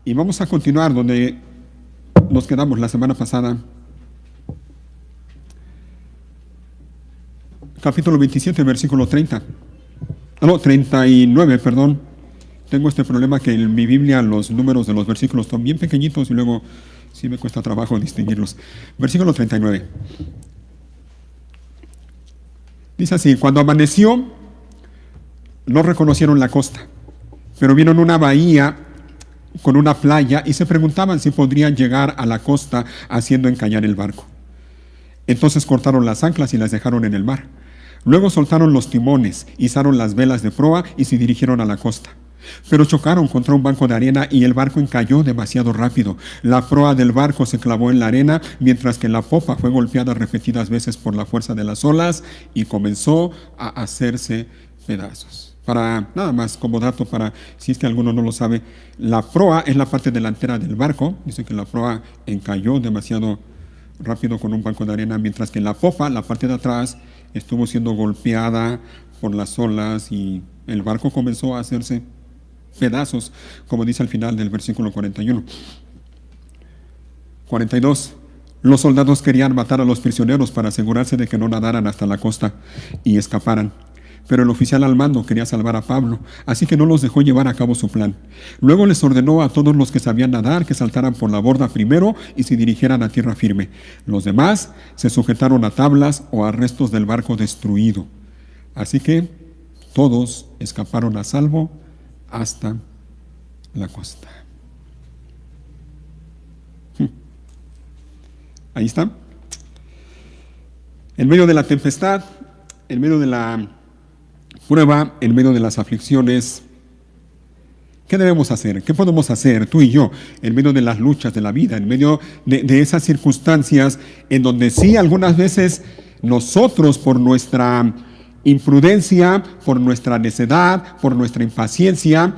Y vamos a continuar donde nos quedamos la semana pasada. Capítulo 27, versículo 30. No, 39, perdón. Tengo este problema que en mi Biblia los números de los versículos son bien pequeñitos y luego sí me cuesta trabajo distinguirlos. Versículo 39. Dice así: cuando amaneció, no reconocieron la costa, pero vieron una bahía con una playa y se preguntaban si podrían llegar a la costa haciendo encallar el barco. Entonces cortaron las anclas y las dejaron en el mar. Luego soltaron los timones, izaron las velas de proa y se dirigieron a la costa. Pero chocaron contra un banco de arena y el barco encalló demasiado rápido. La proa del barco se clavó en la arena, mientras que la popa fue golpeada repetidas veces por la fuerza de las olas y comenzó a hacerse pedazos. Para nada más como dato, para si es que alguno no lo sabe, la proa es la parte delantera del barco. Dice que la proa encalló demasiado rápido con un banco de arena, mientras que la popa, la parte de atrás, estuvo siendo golpeada por las olas y el barco comenzó a hacerse pedazos, como dice al final del versículo 41. 42. Los soldados querían matar a los prisioneros para asegurarse de que no nadaran hasta la costa y escaparan. Pero el oficial al mando quería salvar a Pablo, así que no los dejó llevar a cabo su plan. Luego les ordenó a todos los que sabían nadar que saltaran por la borda primero y se dirigieran a tierra firme. Los demás se sujetaron a tablas o a restos del barco destruido. Así que todos escaparon a salvo hasta la costa. Ahí está. En medio de la tempestad, en medio de la prueba, en medio de las aflicciones, ¿qué debemos hacer? ¿Qué podemos hacer tú y yo en medio de las luchas de la vida, en medio de esas circunstancias en donde sí algunas veces nosotros por nuestra imprudencia, por nuestra necedad, por nuestra impaciencia,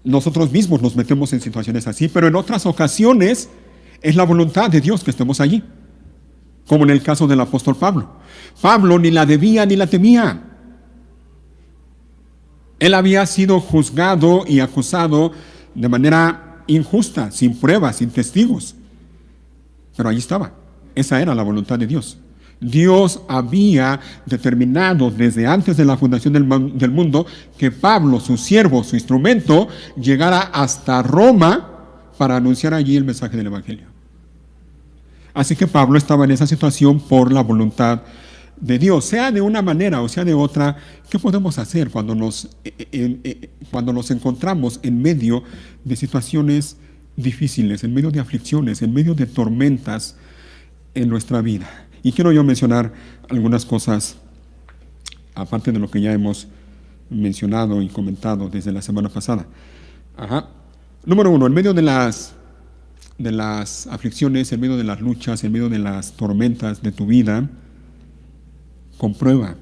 nosotros mismos nos metemos en situaciones así, pero en otras ocasiones es la voluntad de Dios que estemos allí, como en el caso del apóstol Pablo. Pablo ni la debía ni la temía. Él había sido juzgado y acusado de manera injusta, sin pruebas, sin testigos. Pero allí estaba. Esa era la voluntad de Dios. Dios había determinado desde antes de la fundación del mundo que Pablo, su siervo, su instrumento, llegara hasta Roma para anunciar allí el mensaje del Evangelio. Así que Pablo estaba en esa situación por la voluntad de Dios, sea de una manera o sea de otra. ¿Qué podemos hacer cuando nos encontramos en medio de situaciones difíciles, en medio de aflicciones, en medio de tormentas en nuestra vida? Y quiero yo mencionar algunas cosas, aparte de lo que ya hemos mencionado y comentado desde la semana pasada. Número uno, en medio de las aflicciones, en medio de las luchas, en medio de las tormentas de tu vida, comprueba.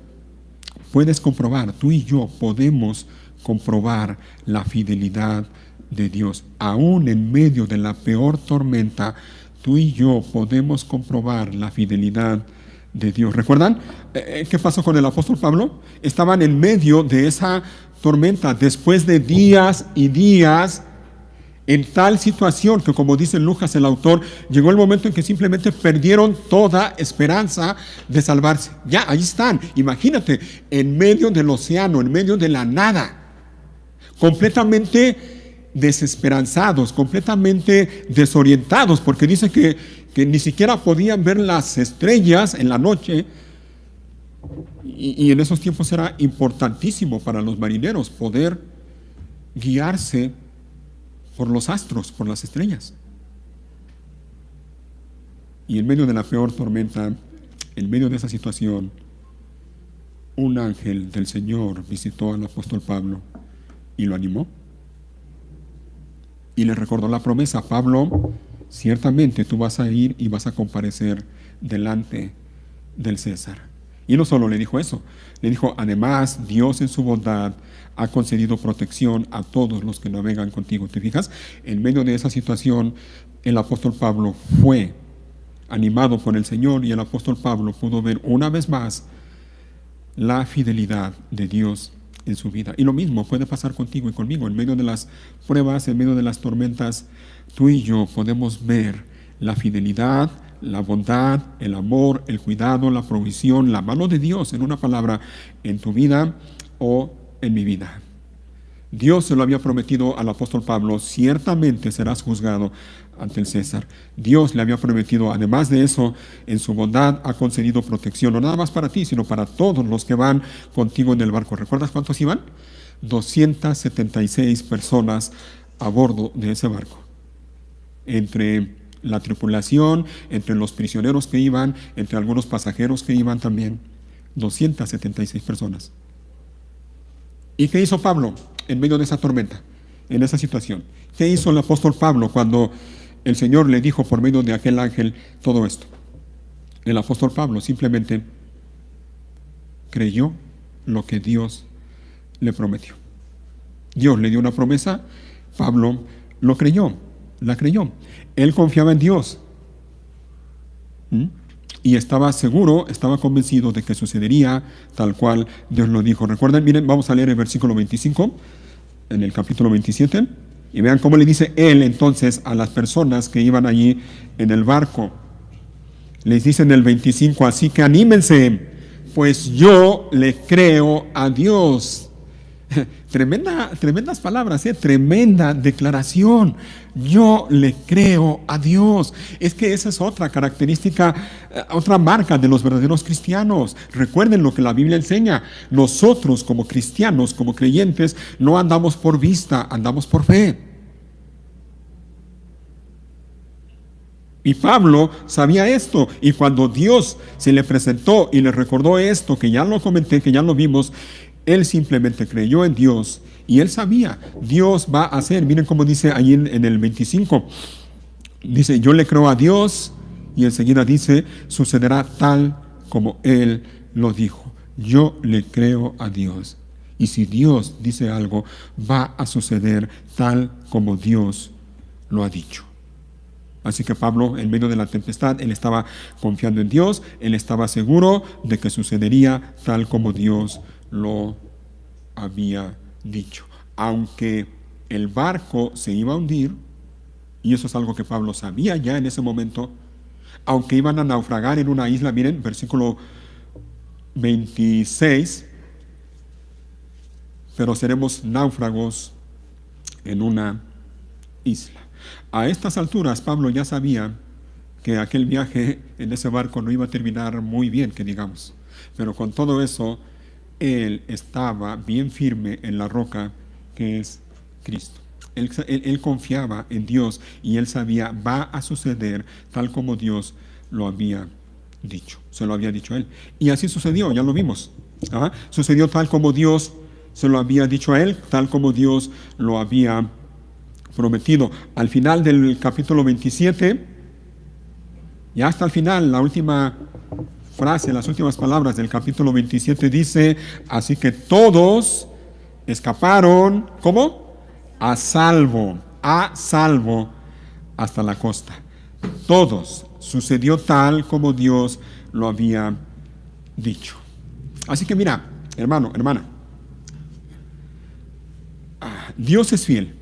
Puedes comprobar, tú y yo podemos comprobar la fidelidad de Dios. Aún en medio de la peor tormenta, tú y yo podemos comprobar la fidelidad de Dios. ¿Recuerdan qué pasó con el apóstol Pablo? Estaban en medio de esa tormenta después de días y días en tal situación que, como dice Lucas el autor, llegó el momento en que simplemente perdieron toda esperanza de salvarse. Ya, ahí están. Imagínate, en medio del océano, en medio de la nada, completamente desesperanzados, completamente desorientados, porque dice que ni siquiera podían ver las estrellas en la noche. Y en esos tiempos era importantísimo para los marineros poder guiarse por los astros, por las estrellas. Y en medio de la peor tormenta, en medio de esa situación, un ángel del Señor visitó al apóstol Pablo y lo animó. Y le recordó la promesa: Pablo, ciertamente tú vas a ir y vas a comparecer delante del César. Y no solo le dijo eso, le dijo: además, Dios en su bondad ha concedido protección a todos los que navegan contigo. ¿Te fijas? En medio de esa situación, el apóstol Pablo fue animado por el Señor, y el apóstol Pablo pudo ver una vez más la fidelidad de Dios en su vida. Y lo mismo puede pasar contigo y conmigo. En medio de las pruebas, en medio de las tormentas, tú y yo podemos ver la fidelidad, la bondad, el amor, el cuidado, la provisión, la mano de Dios, en una palabra, en tu vida o en mi vida. Dios se lo había prometido al apóstol Pablo: ciertamente serás juzgado ante el César. Dios le había prometido, además de eso, en su bondad ha concedido protección, no nada más para ti, sino para todos los que van contigo en el barco. ¿Recuerdas cuántos iban? 276 personas a bordo de ese barco. Entre la tripulación, entre los prisioneros que iban, entre algunos pasajeros que iban también. 276 personas. ¿Y qué hizo Pablo en medio de esa tormenta, en esa situación? ¿Qué hizo el apóstol Pablo cuando el Señor le dijo por medio de aquel ángel todo esto? El apóstol Pablo simplemente creyó lo que Dios le prometió. Dios le dio una promesa, Pablo lo creyó, la creyó. Él confiaba en Dios. Y estaba seguro, estaba convencido de que sucedería tal cual Dios lo dijo. Recuerden, miren, vamos a leer el versículo 25 en el capítulo 27 y vean cómo le dice él entonces a las personas que iban allí en el barco. Les dice en el 25: así que anímense, pues yo le creo a Dios. Tremendas palabras, tremenda declaración. Yo le creo a Dios. Es que esa es otra característica, otra marca de los verdaderos cristianos. Recuerden lo que la Biblia enseña. Nosotros como cristianos, como creyentes, no andamos por vista, andamos por fe. Y Pablo sabía esto, y cuando Dios se le presentó y le recordó esto, que ya lo comenté, que ya lo vimos, él simplemente creyó en Dios y él sabía, Dios va a hacer. Miren cómo dice ahí en el 25, dice: yo le creo a Dios, y enseguida dice: sucederá tal como él lo dijo. Yo le creo a Dios, y si Dios dice algo, va a suceder tal como Dios lo ha dicho. Así que Pablo, en medio de la tempestad, él estaba confiando en Dios, él estaba seguro de que sucedería tal como Dios lo había dicho. Aunque el barco se iba a hundir, y eso es algo que Pablo sabía ya en ese momento, aunque iban a naufragar en una isla, miren, versículo 26, pero seremos náufragos en una isla. A estas alturas Pablo ya sabía que aquel viaje en ese barco no iba a terminar muy bien, que digamos, pero con todo eso él estaba bien firme en la roca que es Cristo. Él confiaba en Dios y él sabía: va a suceder tal como Dios lo había dicho, se lo había dicho a él. Y así sucedió, ya lo vimos. Sucedió tal como Dios se lo había dicho a él, tal como Dios lo había prometido. Al final del capítulo 27, ya hasta el final, la última frase, las últimas palabras del capítulo 27 dice: así que todos escaparon, ¿cómo? A salvo hasta la costa. Todos. Sucedió tal como Dios lo había dicho. Así que mira, hermano, hermana, Dios es fiel.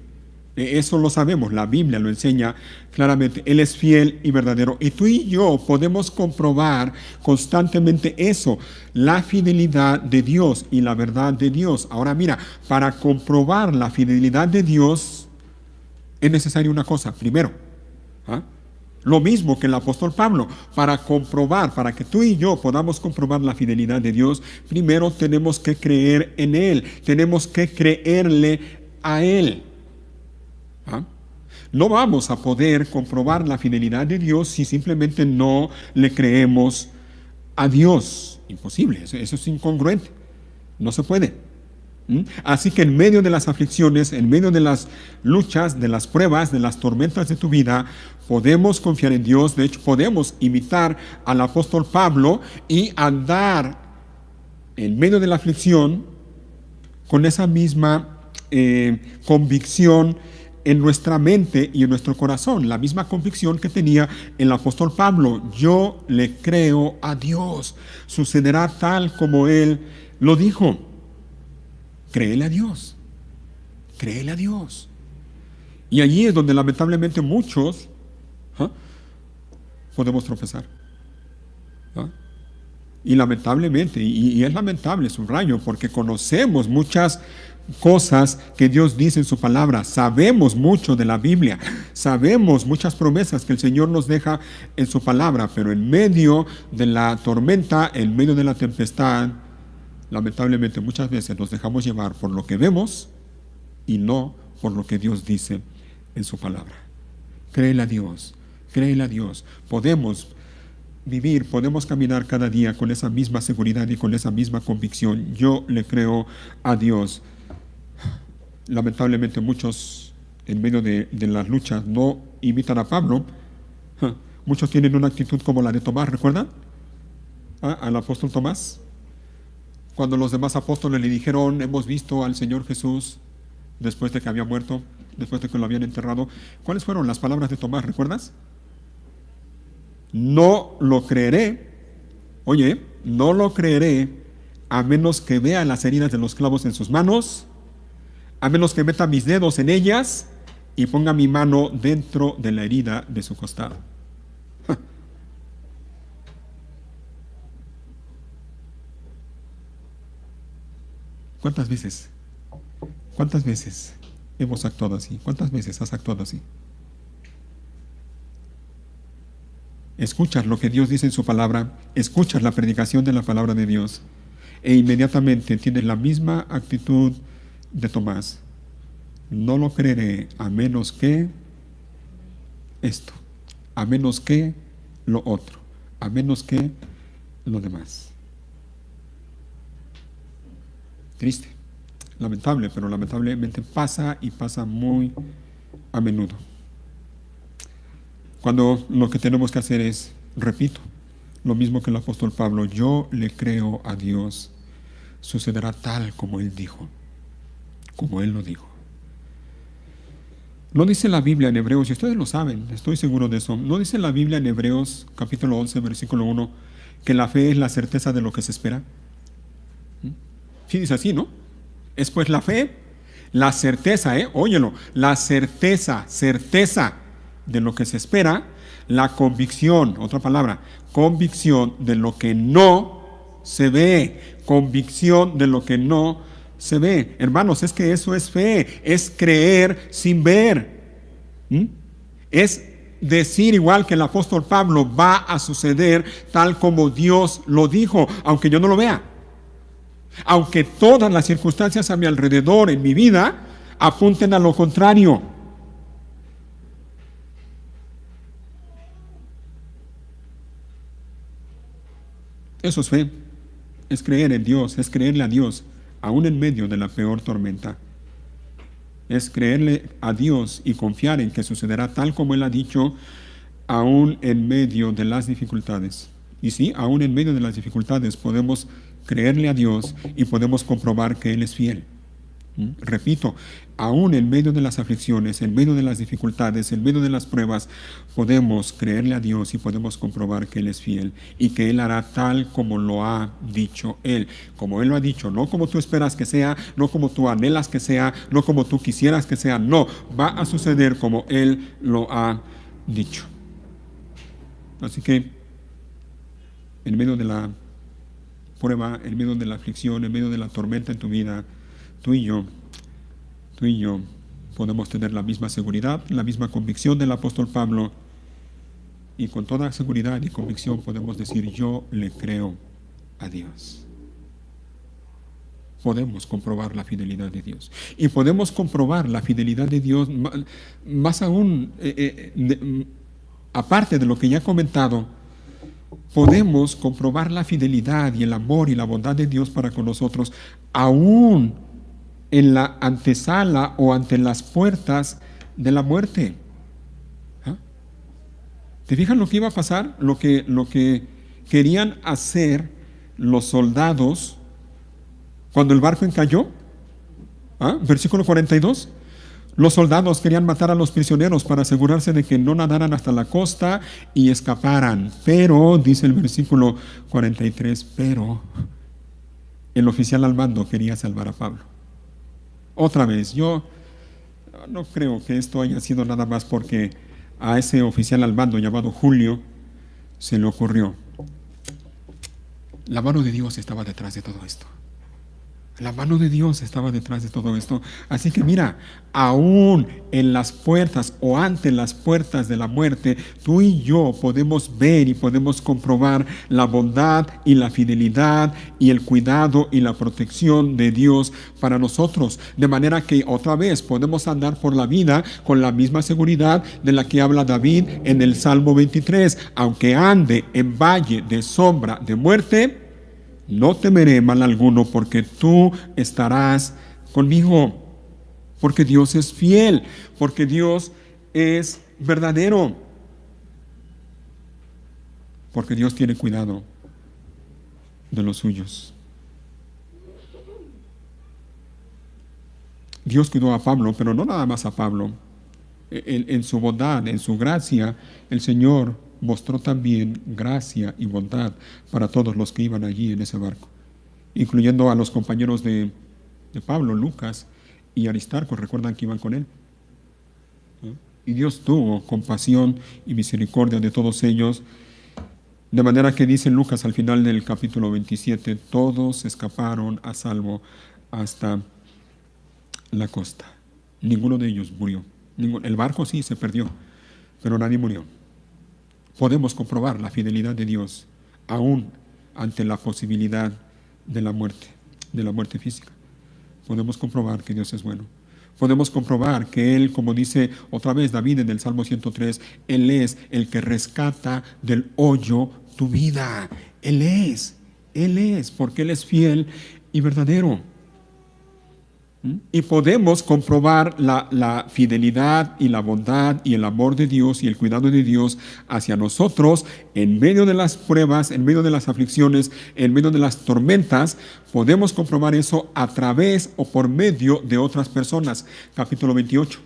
Eso lo sabemos, la Biblia lo enseña claramente. Él es fiel y verdadero. Y tú y yo podemos comprobar constantemente eso, la fidelidad de Dios y la verdad de Dios. Ahora mira, para comprobar la fidelidad de Dios es necesaria una cosa. Primero, lo mismo que el apóstol Pablo, para que tú y yo podamos comprobar la fidelidad de Dios, primero tenemos que creer en Él, tenemos que creerle a Él. No vamos a poder comprobar la fidelidad de Dios si simplemente no le creemos a Dios. Imposible, eso es incongruente, no se puede. Así que en medio de las aflicciones, en medio de las luchas, de las pruebas, de las tormentas de tu vida, podemos confiar en Dios. De hecho, podemos imitar al apóstol Pablo y andar en medio de la aflicción con esa misma convicción en nuestra mente y en nuestro corazón, la misma convicción que tenía el apóstol Pablo. Yo le creo a Dios, sucederá tal como Él lo dijo. Créele a Dios. Créele a Dios. Y allí es donde lamentablemente muchos podemos tropezar. Y lamentablemente, y es lamentable, subrayo, porque conocemos muchas cosas que Dios dice en su palabra, sabemos mucho de la Biblia, sabemos muchas promesas que el Señor nos deja en su palabra, pero en medio de la tormenta, en medio de la tempestad, lamentablemente muchas veces nos dejamos llevar por lo que vemos y no por lo que Dios dice en su palabra. Créele a Dios, créele a Dios. Podemos vivir, podemos caminar cada día con esa misma seguridad y con esa misma convicción. Yo le creo a Dios. Lamentablemente muchos en medio de las luchas no imitan a Pablo. Muchos tienen una actitud como la de Tomás, ¿recuerdan? Al apóstol Tomás. Cuando los demás apóstoles le dijeron, hemos visto al Señor Jesús después de que había muerto, después de que lo habían enterrado. ¿Cuáles fueron las palabras de Tomás, recuerdas? No lo creeré, oye, no lo creeré a menos que vea las heridas de los clavos en sus manos, a menos que meta mis dedos en ellas y ponga mi mano dentro de la herida de su costado. ¿Cuántas veces hemos actuado así? ¿Cuántas veces has actuado así? Escuchas lo que Dios dice en su palabra, escuchas la predicación de la palabra de Dios e inmediatamente tienes la misma actitud de Tomás. No lo creeré a menos que esto, a menos que lo otro, a menos que lo demás. Triste, lamentable, pero lamentablemente pasa y pasa muy a menudo. Cuando lo que tenemos que hacer es, repito, lo mismo que el apóstol Pablo, yo le creo a Dios, sucederá tal como Él dijo, como Él lo dijo. No dice la Biblia en Hebreos, y ustedes lo saben, estoy seguro de eso, no dice la Biblia en Hebreos capítulo 11, versículo 1, que la fe es la certeza de lo que se espera. Sí dice así, ¿no? Es pues la fe, la certeza, óyelo, la certeza de lo que se espera, la convicción, otra palabra, convicción de lo que no se ve, convicción de lo que no se ve. Hermanos, es que eso es fe, es creer sin ver. Es decir, igual que el apóstol Pablo, va a suceder tal como Dios lo dijo, aunque yo no lo vea. Aunque todas las circunstancias a mi alrededor, en mi vida, apunten a lo contrario. Eso es fe, es creer en Dios, es creerle a Dios, aún en medio de la peor tormenta. Es creerle a Dios y confiar en que sucederá tal como Él ha dicho, aún en medio de las dificultades. Y sí, aún en medio de las dificultades podemos creerle a Dios y podemos comprobar que Él es fiel. Repito, aún en medio de las aflicciones, en medio de las dificultades, en medio de las pruebas, podemos creerle a Dios y podemos comprobar que Él es fiel y que Él hará tal como lo ha dicho Él. Como Él lo ha dicho, no como tú esperas que sea, no como tú anhelas que sea, no como tú quisieras que sea, no, va a suceder como Él lo ha dicho. Así que, en medio de la prueba, en medio de la aflicción, en medio de la tormenta en tu vida, tú y yo podemos tener la misma seguridad, la misma convicción del apóstol Pablo, y con toda seguridad y convicción podemos decir, yo le creo a Dios. Podemos comprobar la fidelidad de Dios. Y podemos comprobar la fidelidad de Dios más aún, aparte de lo que ya he comentado, podemos comprobar la fidelidad y el amor y la bondad de Dios para con nosotros, aún en la antesala o ante las puertas de la muerte. ¿Te fijas lo que iba a pasar? Lo que querían hacer los soldados cuando el barco encalló. Versículo 42. Los soldados querían matar a los prisioneros para asegurarse de que no nadaran hasta la costa y escaparan. Pero, dice el versículo 43, pero el oficial al mando quería salvar a Pablo. Otra vez, yo no creo que esto haya sido nada más porque a ese oficial al mando llamado Julio se le ocurrió. La mano de Dios estaba detrás de todo esto. La mano de Dios estaba detrás de todo esto. Así que mira, aún en las puertas o ante las puertas de la muerte, tú y yo podemos ver y podemos comprobar la bondad y la fidelidad y el cuidado y la protección de Dios para nosotros. De manera que otra vez podemos andar por la vida con la misma seguridad de la que habla David en el Salmo 23. Aunque ande en valle de sombra de muerte, no temeré mal alguno, porque tú estarás conmigo. Porque Dios es fiel, porque Dios es verdadero, porque Dios tiene cuidado de los suyos. Dios cuidó a Pablo, pero no nada más a Pablo. En su bondad, en su gracia, el Señor mostró también gracia y bondad para todos los que iban allí en ese barco, incluyendo a los compañeros de Pablo, Lucas y Aristarco. Recuerdan que iban con él, ¿no? Y Dios tuvo compasión y misericordia de todos ellos, de manera que dice Lucas al final del capítulo 27, todos escaparon a salvo hasta la costa. Ninguno de ellos murió. El barco sí se perdió, pero nadie murió. Podemos comprobar la fidelidad de Dios aún ante la posibilidad de la muerte física. Podemos comprobar que Dios es bueno. Podemos comprobar que Él, como dice otra vez David en el Salmo 103, Él es el que rescata del hoyo tu vida. Él es, porque Él es fiel y verdadero. Y podemos comprobar la fidelidad y la bondad y el amor de Dios y el cuidado de Dios hacia nosotros en medio de las pruebas, en medio de las aflicciones, en medio de las tormentas. Podemos comprobar eso a través o por medio de otras personas. Capítulo 28.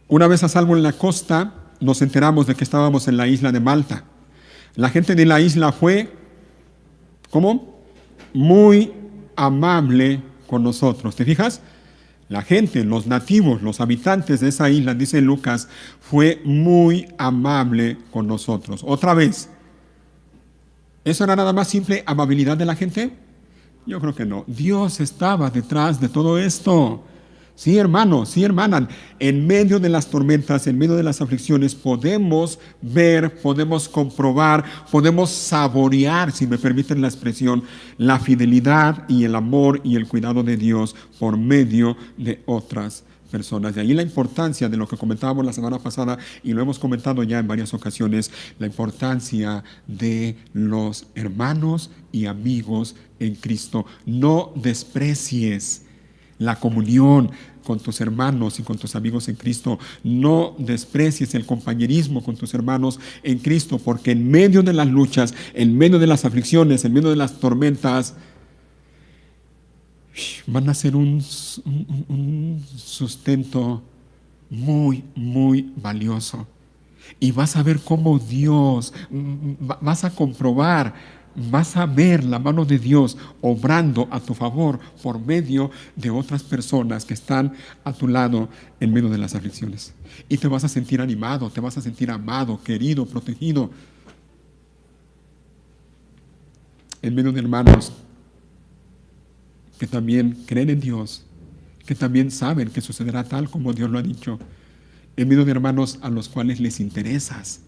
Una vez a salvo en la costa, nos enteramos de que estábamos en la isla de Malta. La gente de la isla fue, ¿cómo? Muy amable con nosotros. ¿Te fijas? La gente, los nativos, los habitantes de esa isla, dice Lucas, fue muy amable con nosotros. Otra vez, ¿eso era nada más simple amabilidad de la gente? Yo creo que no. Dios estaba detrás de todo esto. Sí, hermano, sí, hermana, en medio de las tormentas, en medio de las aflicciones, podemos ver, podemos comprobar, podemos saborear, si me permiten la expresión, la fidelidad y el amor y el cuidado de Dios por medio de otras personas. De ahí la importancia de lo que comentábamos la semana pasada y lo hemos comentado ya en varias ocasiones, la importancia de los hermanos y amigos en Cristo. No desprecies la comunión con tus hermanos y con tus amigos en Cristo. No desprecies el compañerismo con tus hermanos en Cristo, porque en medio de las luchas, en medio de las aflicciones, en medio de las tormentas, van a ser un sustento muy, muy valioso. Y vas a ver cómo Dios, vas a comprobar, vas a ver la mano de Dios obrando a tu favor por medio de otras personas que están a tu lado en medio de las aflicciones. Y te vas a sentir animado, te vas a sentir amado, querido, protegido. En medio de hermanos que también creen en Dios, que también saben que sucederá tal como Dios lo ha dicho. En medio de hermanos a los cuales les interesas,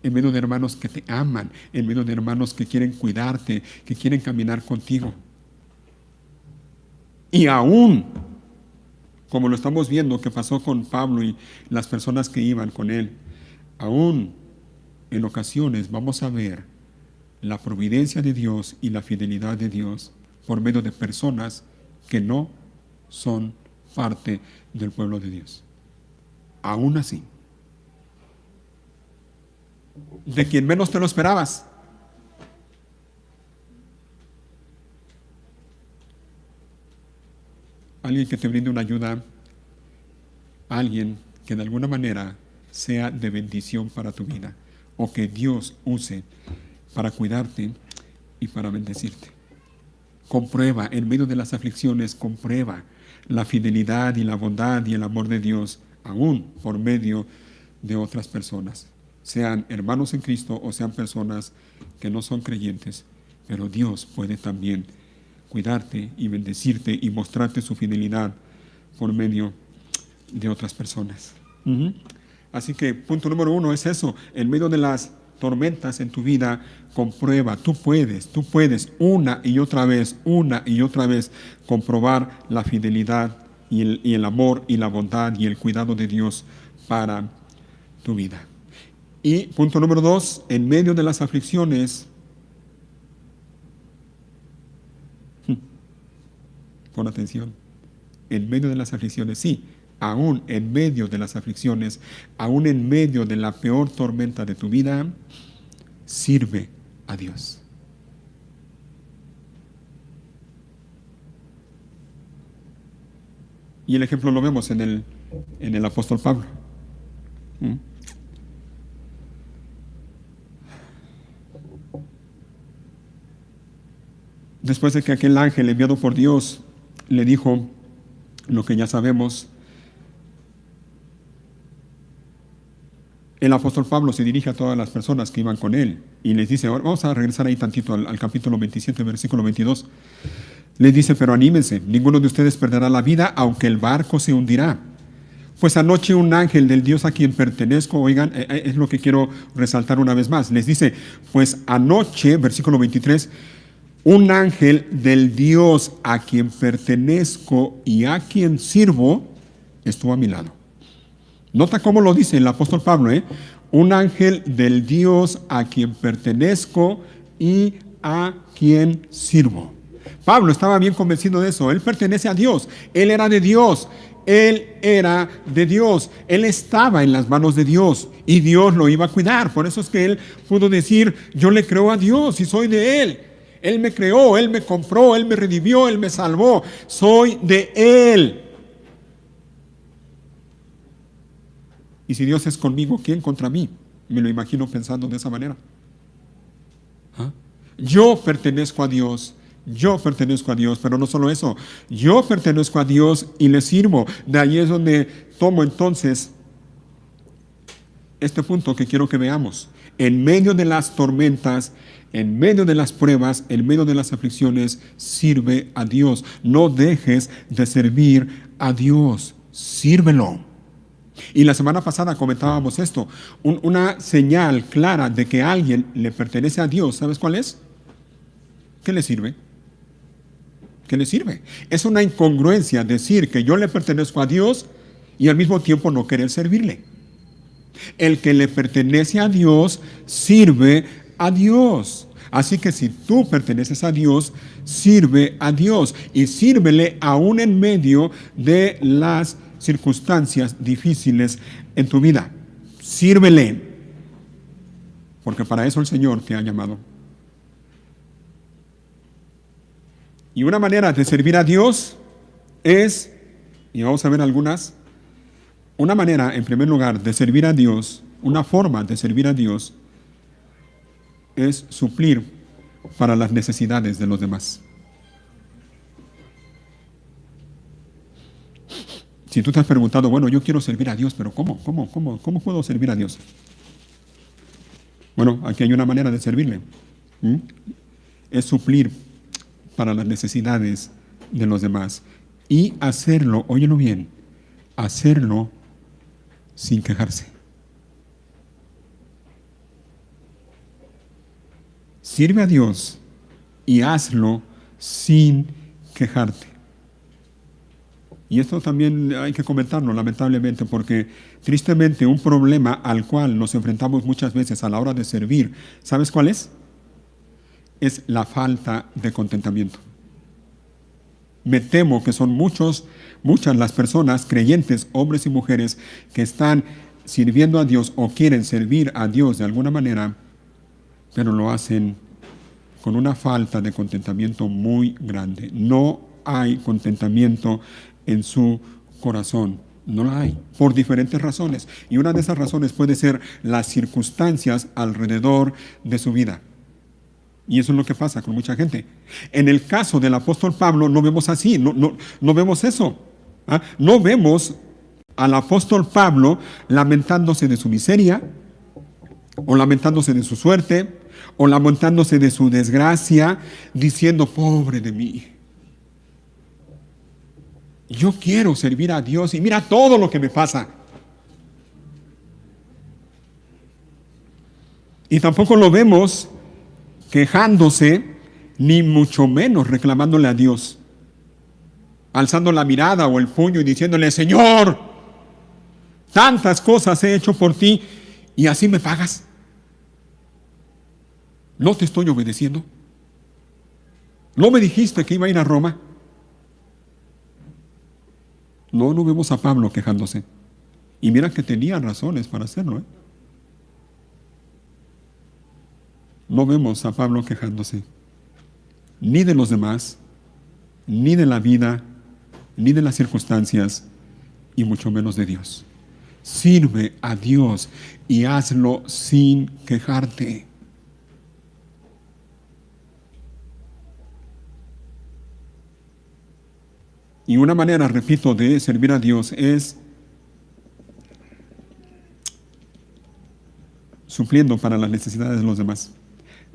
en medio de hermanos que te aman, en medio de hermanos que quieren cuidarte, que quieren caminar contigo. Y aún, como lo estamos viendo que pasó con Pablo y las personas que iban con él, aún en ocasiones vamos a ver la providencia de Dios y la fidelidad de Dios por medio de personas que no son parte del pueblo de Dios. Aún así, de quien menos te lo esperabas. Alguien que te brinde una ayuda, alguien que de alguna manera sea de bendición para tu vida, o que Dios use para cuidarte y para bendecirte. Comprueba, en medio de las aflicciones, comprueba la fidelidad y la bondad y el amor de Dios, aún por medio de otras personas, sean hermanos en Cristo o sean personas que no son creyentes, pero Dios puede también cuidarte y bendecirte y mostrarte su fidelidad por medio de otras personas. Así que punto número 1 es eso, en medio de las tormentas en tu vida, comprueba, tú puedes una y otra vez comprobar la fidelidad y el amor y la bondad y el cuidado de Dios para tu vida. Y punto número 2, en medio de las aflicciones, pon atención, en medio de las aflicciones, sí, aún en medio de las aflicciones, aún en medio de la peor tormenta de tu vida, sirve a Dios. Y el ejemplo lo vemos en el apóstol Pablo. Después de que aquel ángel enviado por Dios le dijo lo que ya sabemos, el apóstol Pablo se dirige a todas las personas que iban con él y les dice, ahora vamos a regresar ahí tantito al capítulo 27, versículo 22. Les dice, pero anímense, ninguno de ustedes perderá la vida, aunque el barco se hundirá. Pues anoche un ángel del Dios a quien pertenezco, oigan, es lo que quiero resaltar una vez más. Les dice, pues anoche, versículo 23, un ángel del Dios a quien pertenezco y a quien sirvo, estuvo a mi lado. Nota cómo lo dice el apóstol Pablo, un ángel del Dios a quien pertenezco y a quien sirvo. Pablo estaba bien convencido de eso. Él pertenece a Dios. Él era de Dios. Él era de Dios. Él estaba en las manos de Dios y Dios lo iba a cuidar. Por eso es que él pudo decir, yo le creo a Dios y soy de Él. Él me creó, Él me compró, Él me redimió, Él me salvó. Soy de Él. Y si Dios es conmigo, ¿quién contra mí? Me lo imagino pensando de esa manera. Yo pertenezco a Dios. Yo pertenezco a Dios, pero no solo eso, yo pertenezco a Dios y le sirvo. De ahí es donde tomo entonces este punto que quiero que veamos. En medio de las tormentas, en medio de las pruebas, en medio de las aflicciones, sirve a Dios. No dejes de servir a Dios, sírvelo. Y la semana pasada comentábamos esto, una señal clara de que alguien le pertenece a Dios, ¿sabes cuál es? ¿Qué le sirve? ¿Qué le sirve? Es una incongruencia decir que yo le pertenezco a Dios y al mismo tiempo no querer servirle. El que le pertenece a Dios sirve a Dios. Así que si tú perteneces a Dios, sirve a Dios y sírvele aún en medio de las circunstancias difíciles en tu vida. Sírvele, porque para eso el Señor te ha llamado. Y una manera de servir a Dios es, y vamos a ver algunas, una manera, en primer lugar, de servir a Dios, una forma de servir a Dios, es suplir para las necesidades de los demás. Si tú te has preguntado, bueno, yo quiero servir a Dios, pero ¿cómo puedo servir a Dios? Bueno, aquí hay una manera de servirle. Es suplir para las necesidades de los demás. Y hacerlo, óyelo bien, hacerlo sin quejarse. Sirve a Dios y hazlo sin quejarte. Y esto también hay que comentarlo, lamentablemente, porque tristemente un problema al cual nos enfrentamos muchas veces a la hora de servir, ¿sabes cuál es? Es la falta de contentamiento. Me temo que son muchas las personas creyentes, hombres y mujeres, que están sirviendo a Dios o quieren servir a Dios de alguna manera, pero lo hacen con una falta de contentamiento muy grande. No hay contentamiento en su corazón. No la hay, por diferentes razones. Y una de esas razones puede ser las circunstancias alrededor de su vida. Y eso es lo que pasa con mucha gente. En el caso del apóstol Pablo no vemos así, no vemos eso. ¿Ah? No vemos al apóstol Pablo lamentándose de su miseria, o lamentándose de su suerte, o lamentándose de su desgracia, diciendo, pobre de mí. Yo quiero servir a Dios y mira todo lo que me pasa. Y tampoco lo vemos quejándose, ni mucho menos reclamándole a Dios, alzando la mirada o el puño y diciéndole, Señor, tantas cosas he hecho por ti y así me pagas. ¿No te estoy obedeciendo? ¿No me dijiste que iba a ir a Roma? No vemos a Pablo quejándose. Y mira que tenía razones para hacerlo, ¿eh? No vemos a Pablo quejándose, ni de los demás, ni de la vida, ni de las circunstancias, y mucho menos de Dios. Sirve a Dios y hazlo sin quejarte. Y una manera, repito, de servir a Dios es supliendo para las necesidades de los demás.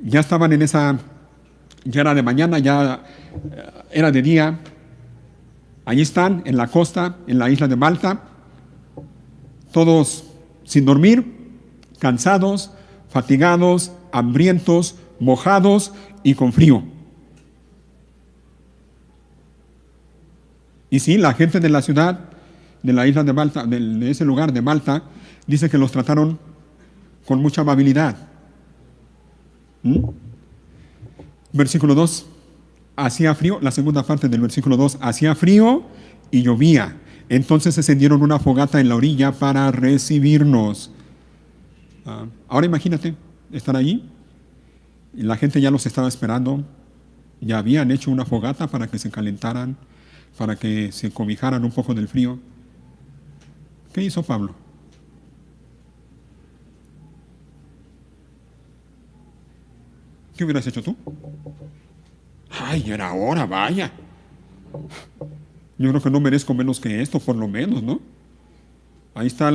Ya estaban en esa, ya era de mañana, ya era de día. Allí están, en la costa, en la isla de Malta, todos sin dormir, cansados, fatigados, hambrientos, mojados y con frío. Y sí, la gente de la ciudad, de la isla de Malta, de ese lugar de Malta, dice que los trataron con mucha amabilidad. Versículo 2, hacía frío, la segunda parte del versículo 2, hacía frío y llovía. Entonces se encendieron una fogata en la orilla para recibirnos. Ahora imagínate, estar allí, y la gente ya los estaba esperando, ya habían hecho una fogata para que se calentaran, para que se cobijaran un poco del frío. ¿Qué hizo Pablo? ¿Qué hubieras hecho tú? Ay, era hora, vaya. Yo creo que no merezco menos que esto, por lo menos, ¿no? Ahí está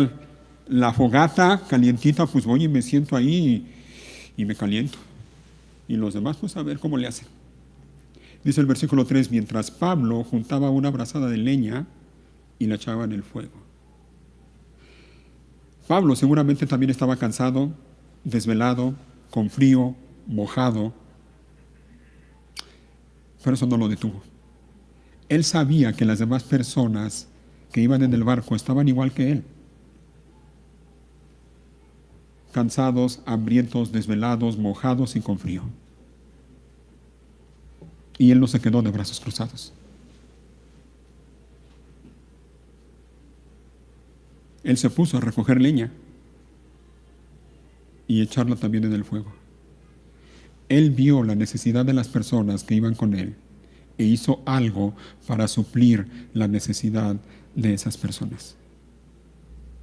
la fogata calientita, pues voy y me siento ahí y me caliento. Y los demás, pues a ver cómo le hacen. Dice el versículo 3, mientras Pablo juntaba una brazada de leña y la echaba en el fuego. Pablo seguramente también estaba cansado, desvelado, con frío, mojado, pero eso no lo detuvo. Él sabía que las demás personas que iban en el barco estaban igual que él, cansados, hambrientos, desvelados, mojados y con frío. Y él no se quedó de brazos cruzados. Él se puso a recoger leña y echarla también en el fuego. Él vio la necesidad de las personas que iban con él e hizo algo para suplir la necesidad de esas personas.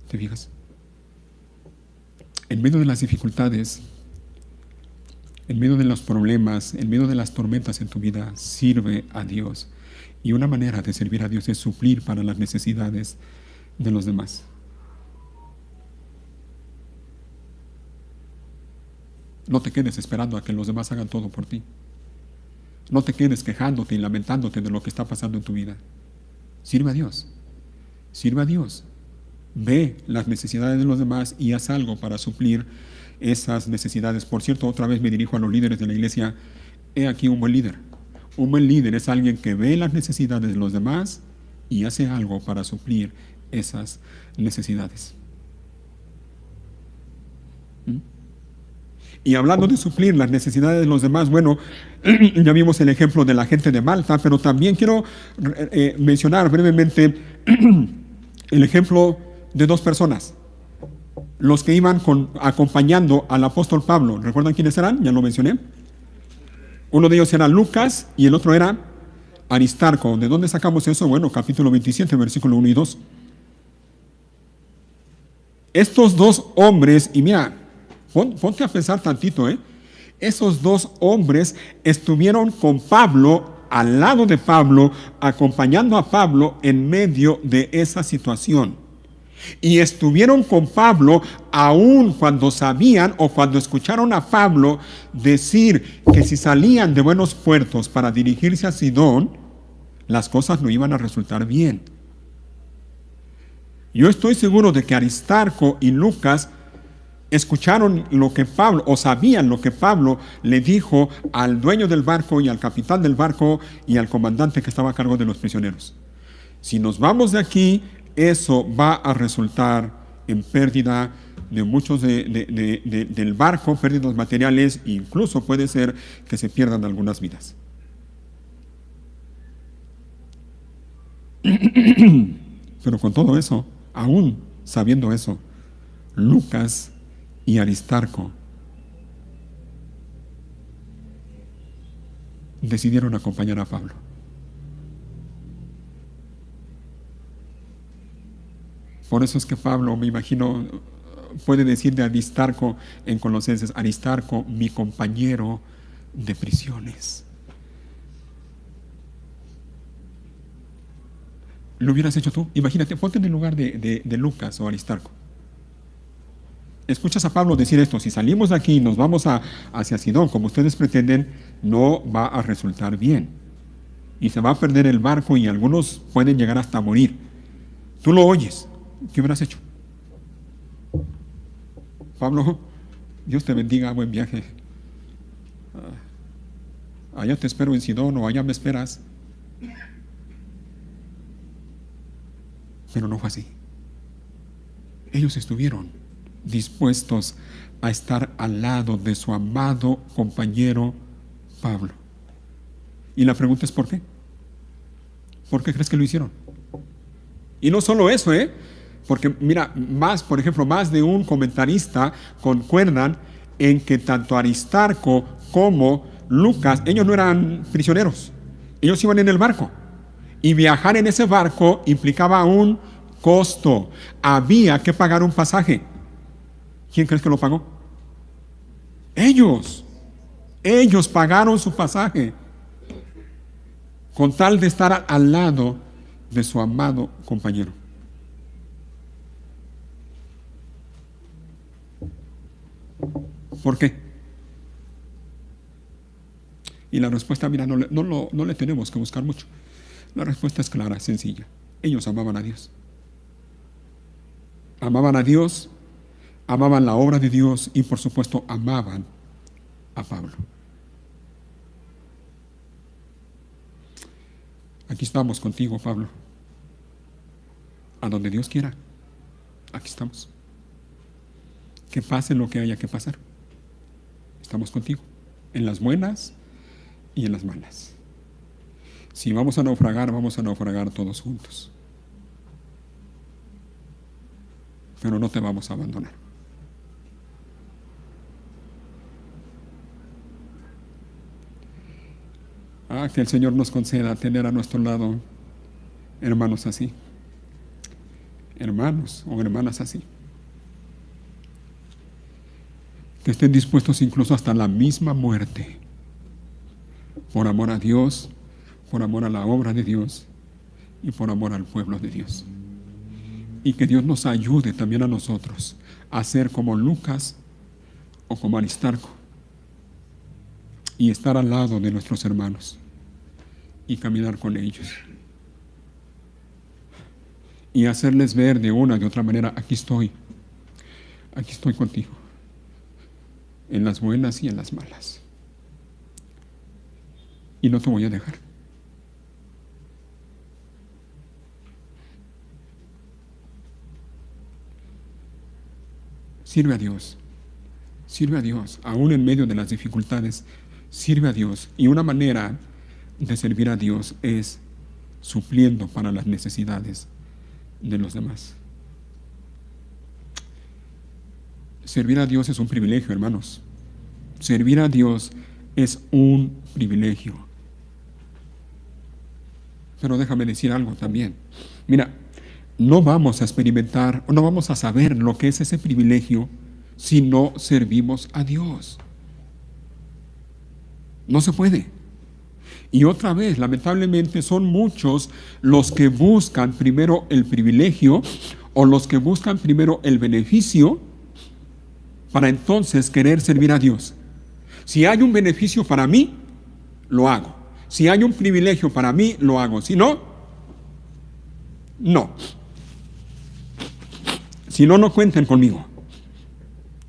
¿Te fijas? En medio de las dificultades, en medio de los problemas, en medio de las tormentas en tu vida, sirve a Dios. Y una manera de servir a Dios es suplir para las necesidades de los demás. No te quedes esperando a que los demás hagan todo por ti. No te quedes quejándote y lamentándote de lo que está pasando en tu vida. Sirve a Dios. Sirve a Dios. Ve las necesidades de los demás y haz algo para suplir esas necesidades. Por cierto, otra vez me dirijo a los líderes de la iglesia. He aquí un buen líder. Un buen líder es alguien que ve las necesidades de los demás y hace algo para suplir esas necesidades. Y hablando de suplir las necesidades de los demás, bueno, ya vimos el ejemplo de la gente de Malta, pero también quiero mencionar brevemente el ejemplo de dos personas, los que iban acompañando al apóstol Pablo. ¿Recuerdan quiénes eran? Ya lo mencioné. Uno de ellos era Lucas y el otro era Aristarco. ¿De dónde sacamos eso? Bueno, capítulo 27, versículo 1 y 2. Estos dos hombres, y mira, ponte a pensar tantito, Esos dos hombres estuvieron con Pablo, al lado de Pablo, acompañando a Pablo en medio de esa situación. Y estuvieron con Pablo aun cuando sabían o cuando escucharon a Pablo decir que si salían de buenos puertos para dirigirse a Sidón, las cosas no iban a resultar bien. Yo estoy seguro de que Aristarco y Lucas escucharon lo que Pablo, o sabían lo que Pablo le dijo al dueño del barco y al capitán del barco y al comandante que estaba a cargo de los prisioneros. Si nos vamos de aquí, eso va a resultar en pérdida de muchos del barco, pérdidas materiales, e incluso puede ser que se pierdan algunas vidas. Pero con todo eso, aún sabiendo eso, Lucas y Aristarco decidieron acompañar a Pablo. Por eso es que Pablo, me imagino, puede decir de Aristarco en Colosenses: Aristarco, mi compañero de prisiones. ¿Lo hubieras hecho tú? Imagínate, ponte en el lugar de Lucas o Aristarco. Escuchas a Pablo decir esto: si salimos de aquí y nos vamos hacia Sidón, como ustedes pretenden, no va a resultar bien. Y se va a perder el barco y algunos pueden llegar hasta morir. Tú lo oyes. ¿Qué hubieras hecho? Pablo, Dios te bendiga, buen viaje. Allá te espero en Sidón o allá me esperas. Pero no fue así. Ellos estuvieron dispuestos a estar al lado de su amado compañero Pablo. Y la pregunta es: ¿por qué? ¿Por qué crees que lo hicieron? Y no solo eso, porque mira, por ejemplo, más de un comentarista concuerdan en que tanto Aristarco como Lucas, ellos no eran prisioneros, ellos iban en el barco. Y viajar en ese barco implicaba un costo. Había que pagar un pasaje. ¿Quién crees que lo pagó? Ellos. Ellos pagaron su pasaje con tal de estar al lado de su amado compañero. ¿Por qué? Y la respuesta, mira, no le tenemos que buscar mucho. La respuesta es clara, sencilla. Ellos amaban a Dios. Amaban a Dios, amaban la obra de Dios y por supuesto amaban a Pablo. Aquí estamos contigo, Pablo. A donde Dios quiera, aquí estamos. Que pase lo que haya que pasar. Estamos contigo, en las buenas y en las malas. Si vamos a naufragar todos juntos. Pero no te vamos a abandonar. Que el Señor nos conceda tener a nuestro lado hermanos así. Hermanos o hermanas así. Que estén dispuestos incluso hasta la misma muerte. Por amor a Dios, por amor a la obra de Dios y por amor al pueblo de Dios. Y que Dios nos ayude también a nosotros a ser como Lucas o como Aristarco y estar al lado de nuestros hermanos y caminar con ellos y hacerles ver de una de otra manera: aquí estoy contigo, en las buenas y en las malas, y no te voy a dejar. Sirve a Dios, aún en medio de las dificultades. Sirve a Dios, y una manera de servir a Dios es supliendo para las necesidades de los demás. Servir a Dios es un privilegio, hermanos. Servir a Dios es un privilegio. Pero déjame decir algo también. Mira, no vamos a experimentar o no vamos a saber lo que es ese privilegio si no servimos a Dios. No se puede. Y otra vez, lamentablemente, son muchos los que buscan primero el privilegio o los que buscan primero el beneficio para entonces querer servir a Dios. Si hay un beneficio para mí, lo hago. Si hay un privilegio para mí, lo hago. Si no, no. Si no, no cuenten conmigo.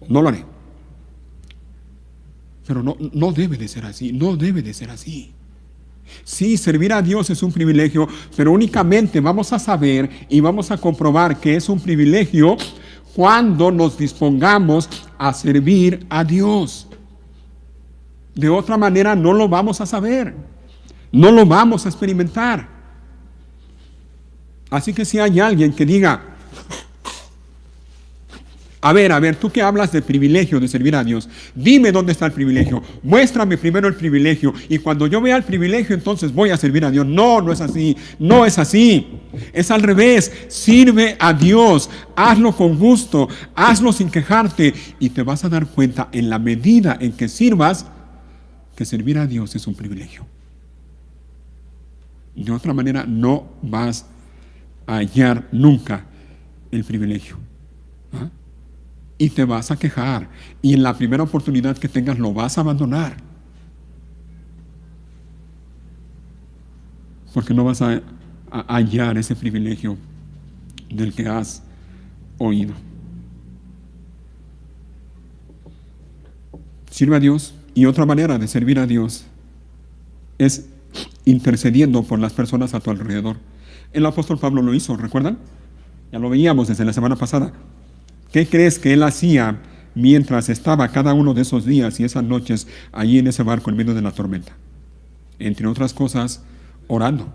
No lo haré. Pero no debe de ser así. No debe de ser así. Sí, servir a Dios es un privilegio, pero únicamente vamos a saber y vamos a comprobar que es un privilegio cuando nos dispongamos a servir a Dios. De otra manera no lo vamos a saber, no lo vamos a experimentar. Así que si hay alguien que diga, a ver, tú que hablas del privilegio de servir a Dios, dime dónde está el privilegio, muéstrame primero el privilegio y cuando yo vea el privilegio entonces voy a servir a Dios. No, no es así, no es así, es al revés. Sirve a Dios, hazlo con gusto, hazlo sin quejarte y te vas a dar cuenta en la medida en que sirvas que servir a Dios es un privilegio. De otra manera no vas a hallar nunca el privilegio. ¿Ah? Y te vas a quejar y en la primera oportunidad que tengas lo vas a abandonar porque no vas a hallar ese privilegio del que has oído. Sirve a Dios. Y otra manera de servir a Dios es intercediendo por las personas a tu alrededor. El apóstol Pablo lo hizo, ¿recuerdan? Ya lo veíamos desde la semana pasada. ¿Qué crees que él hacía mientras estaba cada uno de esos días y esas noches allí en ese barco en medio de la tormenta? Entre otras cosas, orando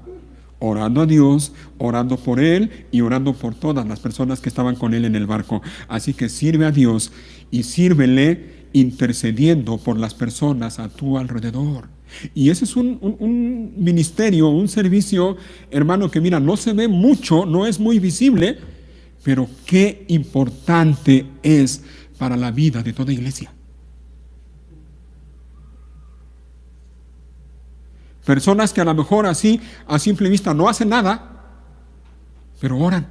a Dios, orando por él y orando por todas las personas que estaban con él en el barco. Así que sirve a Dios y sírvele intercediendo por las personas a tu alrededor. Y ese es un ministerio, un servicio, hermano, que mira, no se ve mucho, no es muy visible, pero qué importante es para la vida de toda iglesia. Personas que a lo mejor así, a simple vista, no hacen nada, pero oran.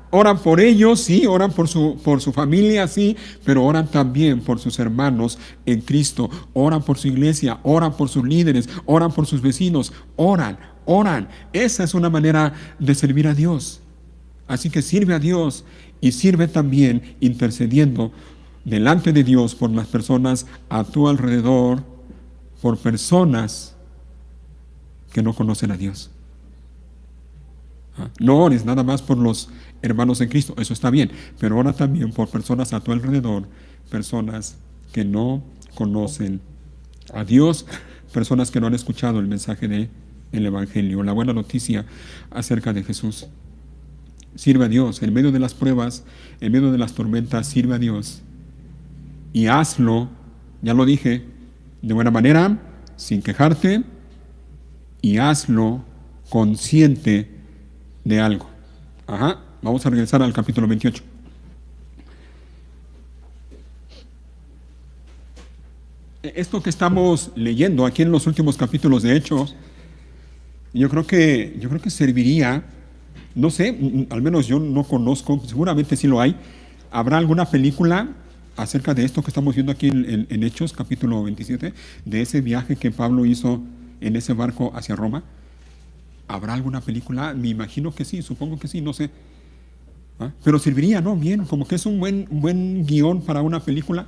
Oran por ellos, sí, oran por su familia, sí, pero oran también por sus hermanos en Cristo, oran por su iglesia, oran por sus líderes, oran por sus vecinos, oran. Esa es una manera de servir a Dios. Así que sirve a Dios y sirve también intercediendo delante de Dios por las personas a tu alrededor, por personas que no conocen a Dios. No ores nada más por los hermanos en Cristo, eso está bien, pero ora también por personas a tu alrededor, personas que no conocen a Dios, personas que no han escuchado el mensaje del Evangelio, la buena noticia acerca de Jesús. Sirve a Dios, en medio de las pruebas, en medio de las tormentas, sirve a Dios. Y hazlo, ya lo dije, de buena manera, sin quejarte, y hazlo consciente de algo. Vamos a regresar al capítulo 28. Esto que estamos leyendo aquí en los últimos capítulos de Hechos, yo creo que serviría, no sé, al menos yo no conozco, seguramente sí lo hay. ¿Habrá alguna película acerca de esto que estamos viendo aquí en Hechos, capítulo 27, de ese viaje que Pablo hizo en ese barco hacia Roma? ¿Habrá alguna película? Me imagino que sí, supongo que sí, no sé. Pero serviría, ¿no? Bien, como que es un buen guión para una película.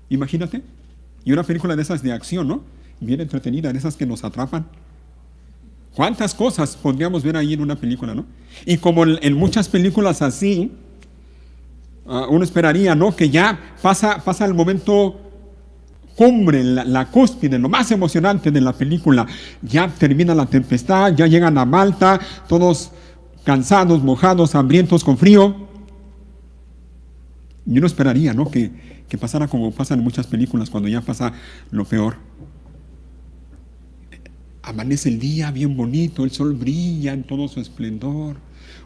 Imagínate. Y una película de esas de acción, ¿no? Bien entretenida, de esas que nos atrapan. ¿Cuántas cosas podríamos ver ahí en una película, no? Y como en muchas películas así, uno esperaría, ¿no? Que ya pasa el momento cumbre, la cúspide, lo más emocionante de la película. Ya termina la tempestad, ya llegan a Malta, todos cansados, mojados, hambrientos, con frío. Y uno esperaría, ¿no? Que pasara como pasa en muchas películas, cuando ya pasa lo peor. Amanece el día bien bonito, el sol brilla en todo su esplendor,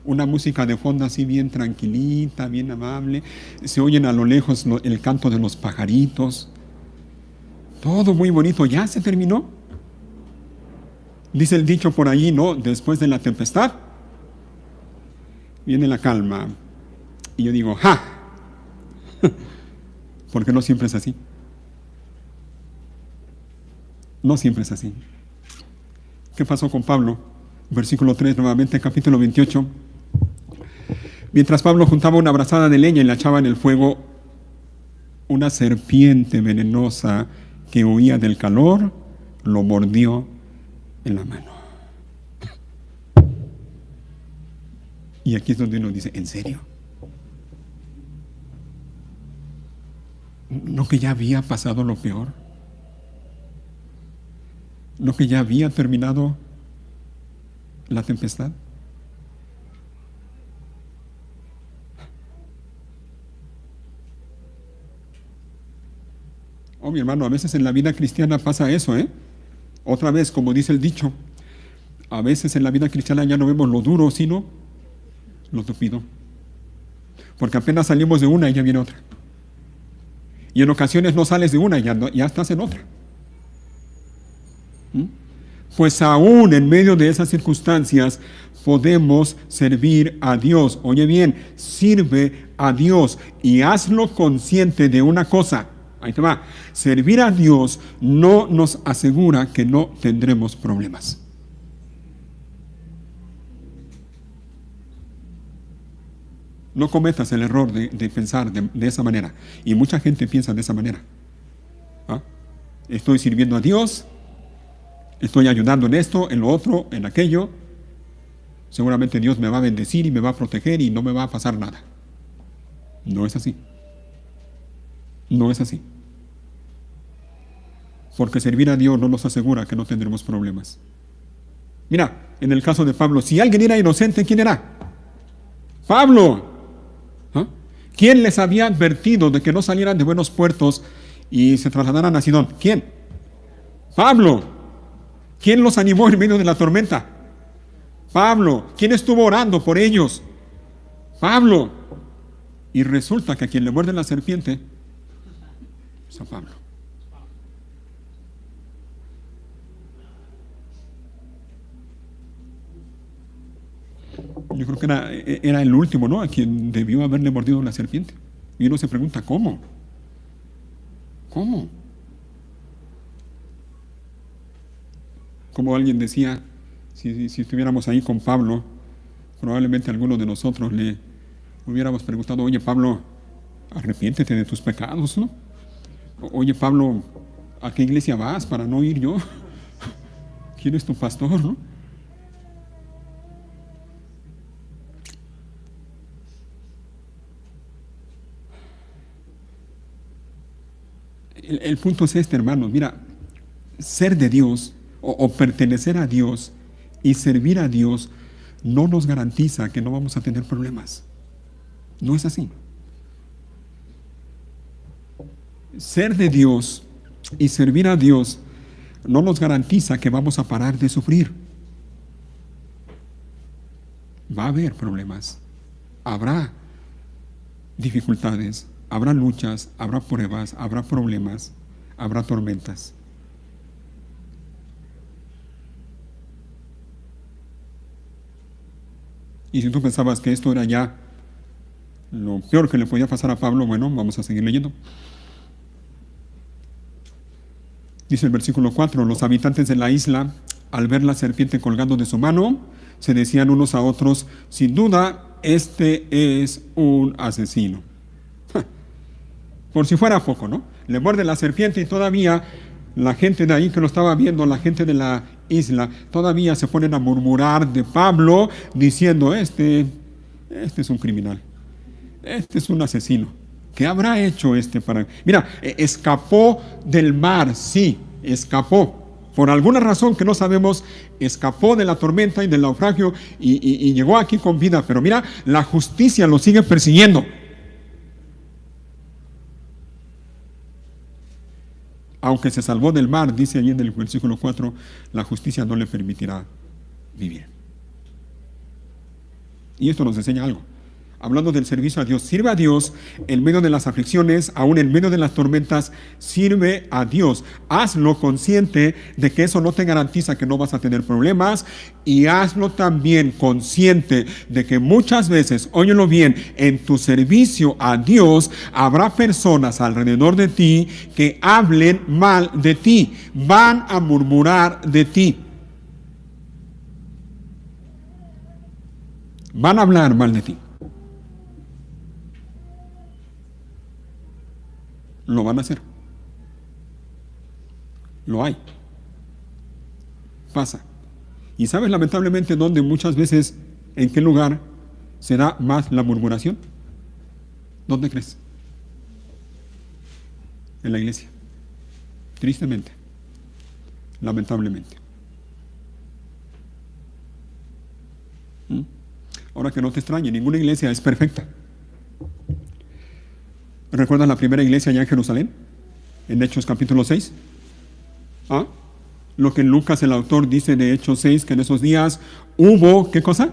una música de fondo así bien tranquilita, bien amable, se oyen a lo lejos el canto de los pajaritos. Todo muy bonito, ya se terminó. Dice el dicho por ahí, ¿no? Después de la tempestad viene la calma. Y yo digo, ¡ja! Porque no siempre es así. No siempre es así. ¿Qué pasó con Pablo? Versículo 3, nuevamente, capítulo 28. Mientras Pablo juntaba una brazada de leña y la echaba en el fuego, una serpiente venenosa que huía del calor lo mordió en la mano. Y aquí es donde uno dice, ¿en serio? ¿No que ya había pasado lo peor? ¿No que ya había terminado la tempestad? Oh, mi hermano, a veces en la vida cristiana pasa eso, ¿eh? Otra vez, como dice el dicho, a veces en la vida cristiana ya no vemos lo duro, sino lo tupido. Porque apenas salimos de una y ya viene otra. Y en ocasiones no sales de una y ya estás en otra. Pues aún en medio de esas circunstancias podemos servir a Dios. Oye bien, sirve a Dios y hazlo consciente de una cosa. Ahí te va. Servir a Dios no nos asegura que no tendremos problemas. No cometas el error de pensar de esa manera. Y mucha gente piensa de esa manera. ¿Ah? Estoy sirviendo a Dios, estoy ayudando en esto, en lo otro, en aquello. Seguramente Dios me va a bendecir y me va a proteger y no me va a pasar nada. No es así. No es así. Porque servir a Dios no nos asegura que no tendremos problemas. Mira, en el caso de Pablo, si alguien era inocente, ¿quién era? Pablo. ¿Ah? ¿Quién les había advertido de que no salieran de buenos puertos y se trasladaran a Sidón? ¿Quién? Pablo. ¿Quién los animó en medio de la tormenta? Pablo. ¿Quién estuvo orando por ellos? Pablo. Y resulta que a quien le muerde la serpiente es a Pablo. Yo creo que era el último, ¿no? A quien debió haberle mordido la serpiente. Y uno se pregunta, ¿cómo? ¿Cómo? Como alguien decía, si estuviéramos ahí con Pablo, probablemente alguno de nosotros le hubiéramos preguntado, oye Pablo, arrepiéntete de tus pecados, ¿no? Oye Pablo, ¿a qué iglesia vas para no ir yo? ¿Quién es tu pastor, no? El punto es este, hermanos. Mira, ser de Dios o pertenecer a Dios y servir a Dios no nos garantiza que no vamos a tener problemas. No es así. Ser de Dios y servir a Dios no nos garantiza que vamos a parar de sufrir. Va a haber problemas, habrá dificultades, habrá luchas, habrá pruebas, habrá problemas, habrá tormentas. Y si tú pensabas que esto era ya lo peor que le podía pasar a Pablo, bueno, vamos a seguir leyendo. Dice el versículo 4, los habitantes de la isla, al ver la serpiente colgando de su mano, se decían unos a otros, sin duda, este es un asesino. Por si fuera poco, ¿no? Le muerde la serpiente y todavía la gente de ahí que lo estaba viendo, la gente de la isla, todavía se ponen a murmurar de Pablo, diciendo, este es un criminal, este es un asesino. ¿Qué habrá hecho este para...? Mira, escapó del mar, sí, escapó. Por alguna razón que no sabemos, escapó de la tormenta y del naufragio y llegó aquí con vida. Pero mira, la justicia lo sigue persiguiendo. Aunque se salvó del mar, dice allí en el versículo 4, la justicia no le permitirá vivir. Y esto nos enseña algo. hablando del servicio a Dios. Sirve a Dios en medio de las aflicciones, aún en medio de las tormentas, sirve a Dios. Hazlo consciente de que eso no te garantiza que no vas a tener problemas, y hazlo también consciente de que muchas veces, óyelo bien, en tu servicio a Dios habrá personas alrededor de ti que hablen mal de ti, van a murmurar de ti. Van a hablar mal de ti. Lo van a hacer. Lo hay. Pasa. Y sabes lamentablemente dónde muchas veces, en qué lugar se da más la murmuración. ¿Dónde crees? En la iglesia. Tristemente. Lamentablemente. Ahora, que no te extrañe, ninguna iglesia es perfecta. ¿Recuerdas la primera iglesia allá en Jerusalén? En Hechos capítulo 6. Lo que en Lucas el autor dice de Hechos 6, que en esos días hubo, ¿qué cosa?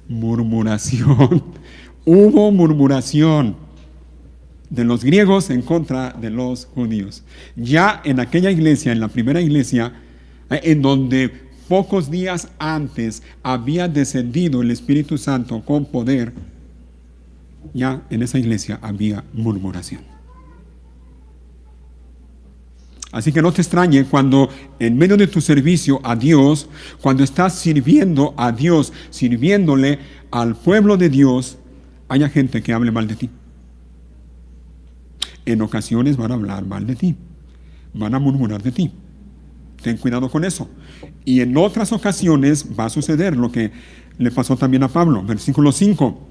Murmuración. Hubo murmuración de los griegos en contra de los judíos. Ya en aquella iglesia, en la primera iglesia, en donde pocos días antes había descendido el Espíritu Santo con poder, ya en esa iglesia había murmuración. Así que no te extrañe cuando en medio de tu servicio a Dios, cuando estás sirviendo a Dios, sirviéndole al pueblo de Dios, haya gente que hable mal de ti. En ocasiones van a hablar mal de ti, van a murmurar de ti. Ten cuidado con eso. Y en otras ocasiones va a suceder lo que le pasó también a Pablo. Versículo 5.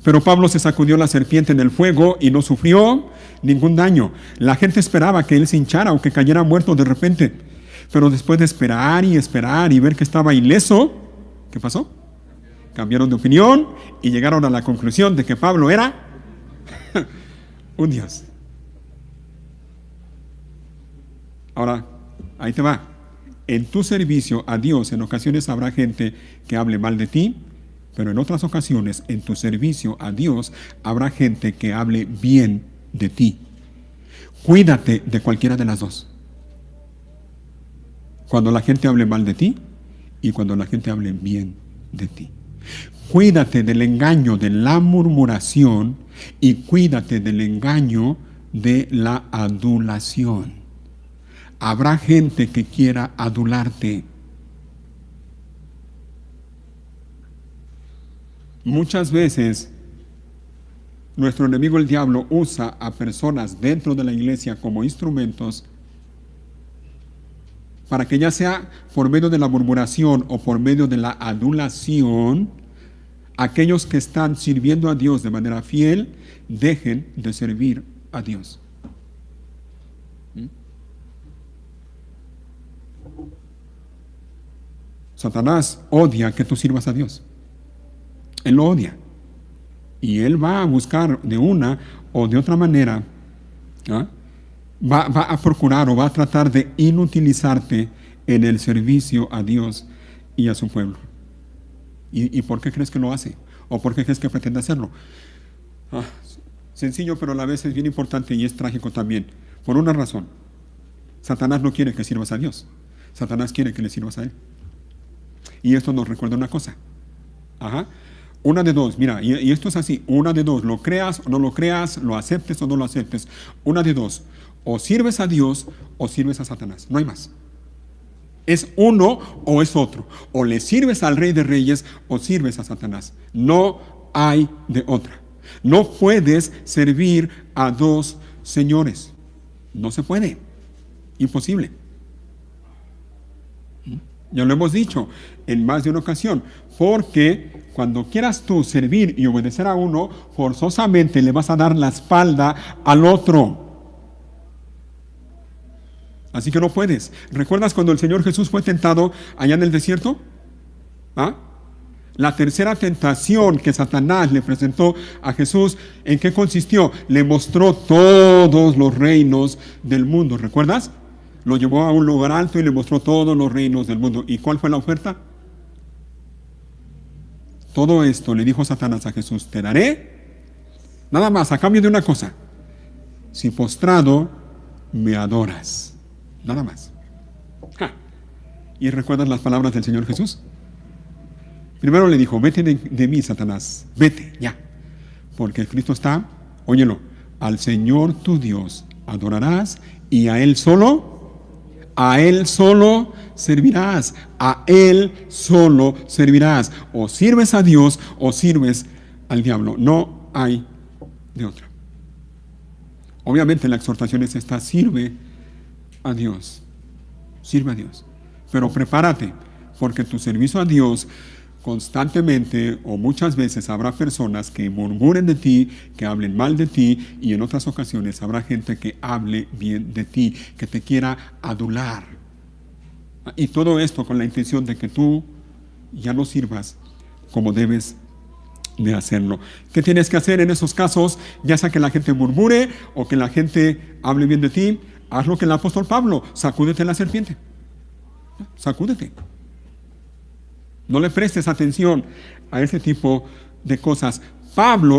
Pero Pablo se sacudió la serpiente en el fuego y no sufrió ningún daño. La gente esperaba que él se hinchara o que cayera muerto de repente. Pero después de esperar y ver que estaba ileso, ¿qué pasó? Cambiaron de opinión y llegaron a la conclusión de que Pablo era un dios. Ahora, ahí te va. En tu servicio a Dios, en ocasiones habrá gente que hable mal de ti, pero en otras ocasiones, en tu servicio a Dios, habrá gente que hable bien de ti. Cuídate de cualquiera de las dos. Cuando la gente hable mal de ti y cuando la gente hable bien de ti. Cuídate del engaño de la murmuración y cuídate del engaño de la adulación. Habrá gente que quiera adularte. Muchas veces nuestro enemigo el diablo usa a personas dentro de la iglesia como instrumentos para que, ya sea por medio de la murmuración o por medio de la adulación, aquellos que están sirviendo a Dios de manera fiel dejen de servir a Dios. Satanás odia que tú sirvas a Dios. Él lo odia. Y él va a buscar de una o de otra manera, va a procurar o va a tratar de inutilizarte en el servicio a Dios y a su pueblo. ¿Y por qué crees que lo hace? ¿O por qué crees que pretende hacerlo? Sencillo, pero a la vez es bien importante y es trágico también. Por una razón. Satanás no quiere que sirvas a Dios. Satanás quiere que le sirvas a él. Y esto nos recuerda una cosa. Una de dos, mira, y esto es así, una de dos, lo creas o no lo creas, lo aceptes o no lo aceptes, una de dos, o sirves a Dios o sirves a Satanás, no hay más. Es uno o es otro, o le sirves al Rey de Reyes o sirves a Satanás, no hay de otra. No puedes servir a dos señores, no se puede, imposible. Ya lo hemos dicho en más de una ocasión, porque cuando quieras tú servir y obedecer a uno, forzosamente le vas a dar la espalda al otro. Así que no puedes. ¿Recuerdas cuando el Señor Jesús fue tentado allá en el desierto? La tercera tentación que Satanás le presentó a Jesús, ¿en qué consistió? Le mostró todos los reinos del mundo. ¿Recuerdas? Lo llevó a un lugar alto y le mostró todos los reinos del mundo. ¿Y cuál fue la oferta? todo esto le dijo Satanás a Jesús: te daré nada más a cambio de una cosa, si postrado me adoras, nada más. ¿Y recuerdas las palabras del Señor Jesús? Primero le dijo: vete de mí, Satanás, vete ya, porque el Cristo está, óyelo, al Señor tu Dios adorarás y a Él solo servirás, a Él solo servirás. O sirves a Dios o sirves al diablo, no hay de otra. Obviamente la exhortación es esta: sirve a Dios, pero prepárate, porque tu servicio a Dios constantemente o muchas veces habrá personas que murmuren de ti, que hablen mal de ti, y en otras ocasiones habrá gente que hable bien de ti, que te quiera adular. Y todo esto con la intención de que tú ya no sirvas como debes de hacerlo. ¿Qué tienes que hacer en esos casos? Ya sea que la gente murmure o que la gente hable bien de ti, haz lo que el apóstol Pablo: sacúdete la serpiente. Sacúdete. No le prestes atención a ese tipo de cosas.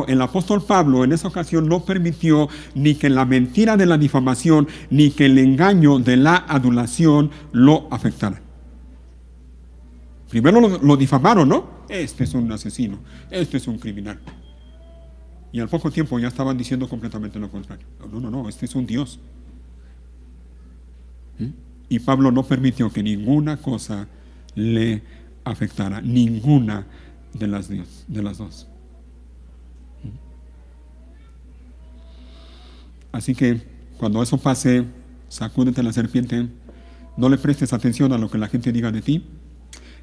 El apóstol Pablo, en esa ocasión no permitió ni que la mentira de la difamación ni que el engaño de la adulación lo afectara. Primero lo difamaron, ¿no? Este es un asesino, este es un criminal. Y al poco tiempo ya estaban diciendo completamente lo contrario. No, este es un Dios. Y Pablo no permitió que ninguna cosa le afectara, ninguna de las dos. Así que cuando eso pase, sacúdete la serpiente, no le prestes atención a lo que la gente diga de ti,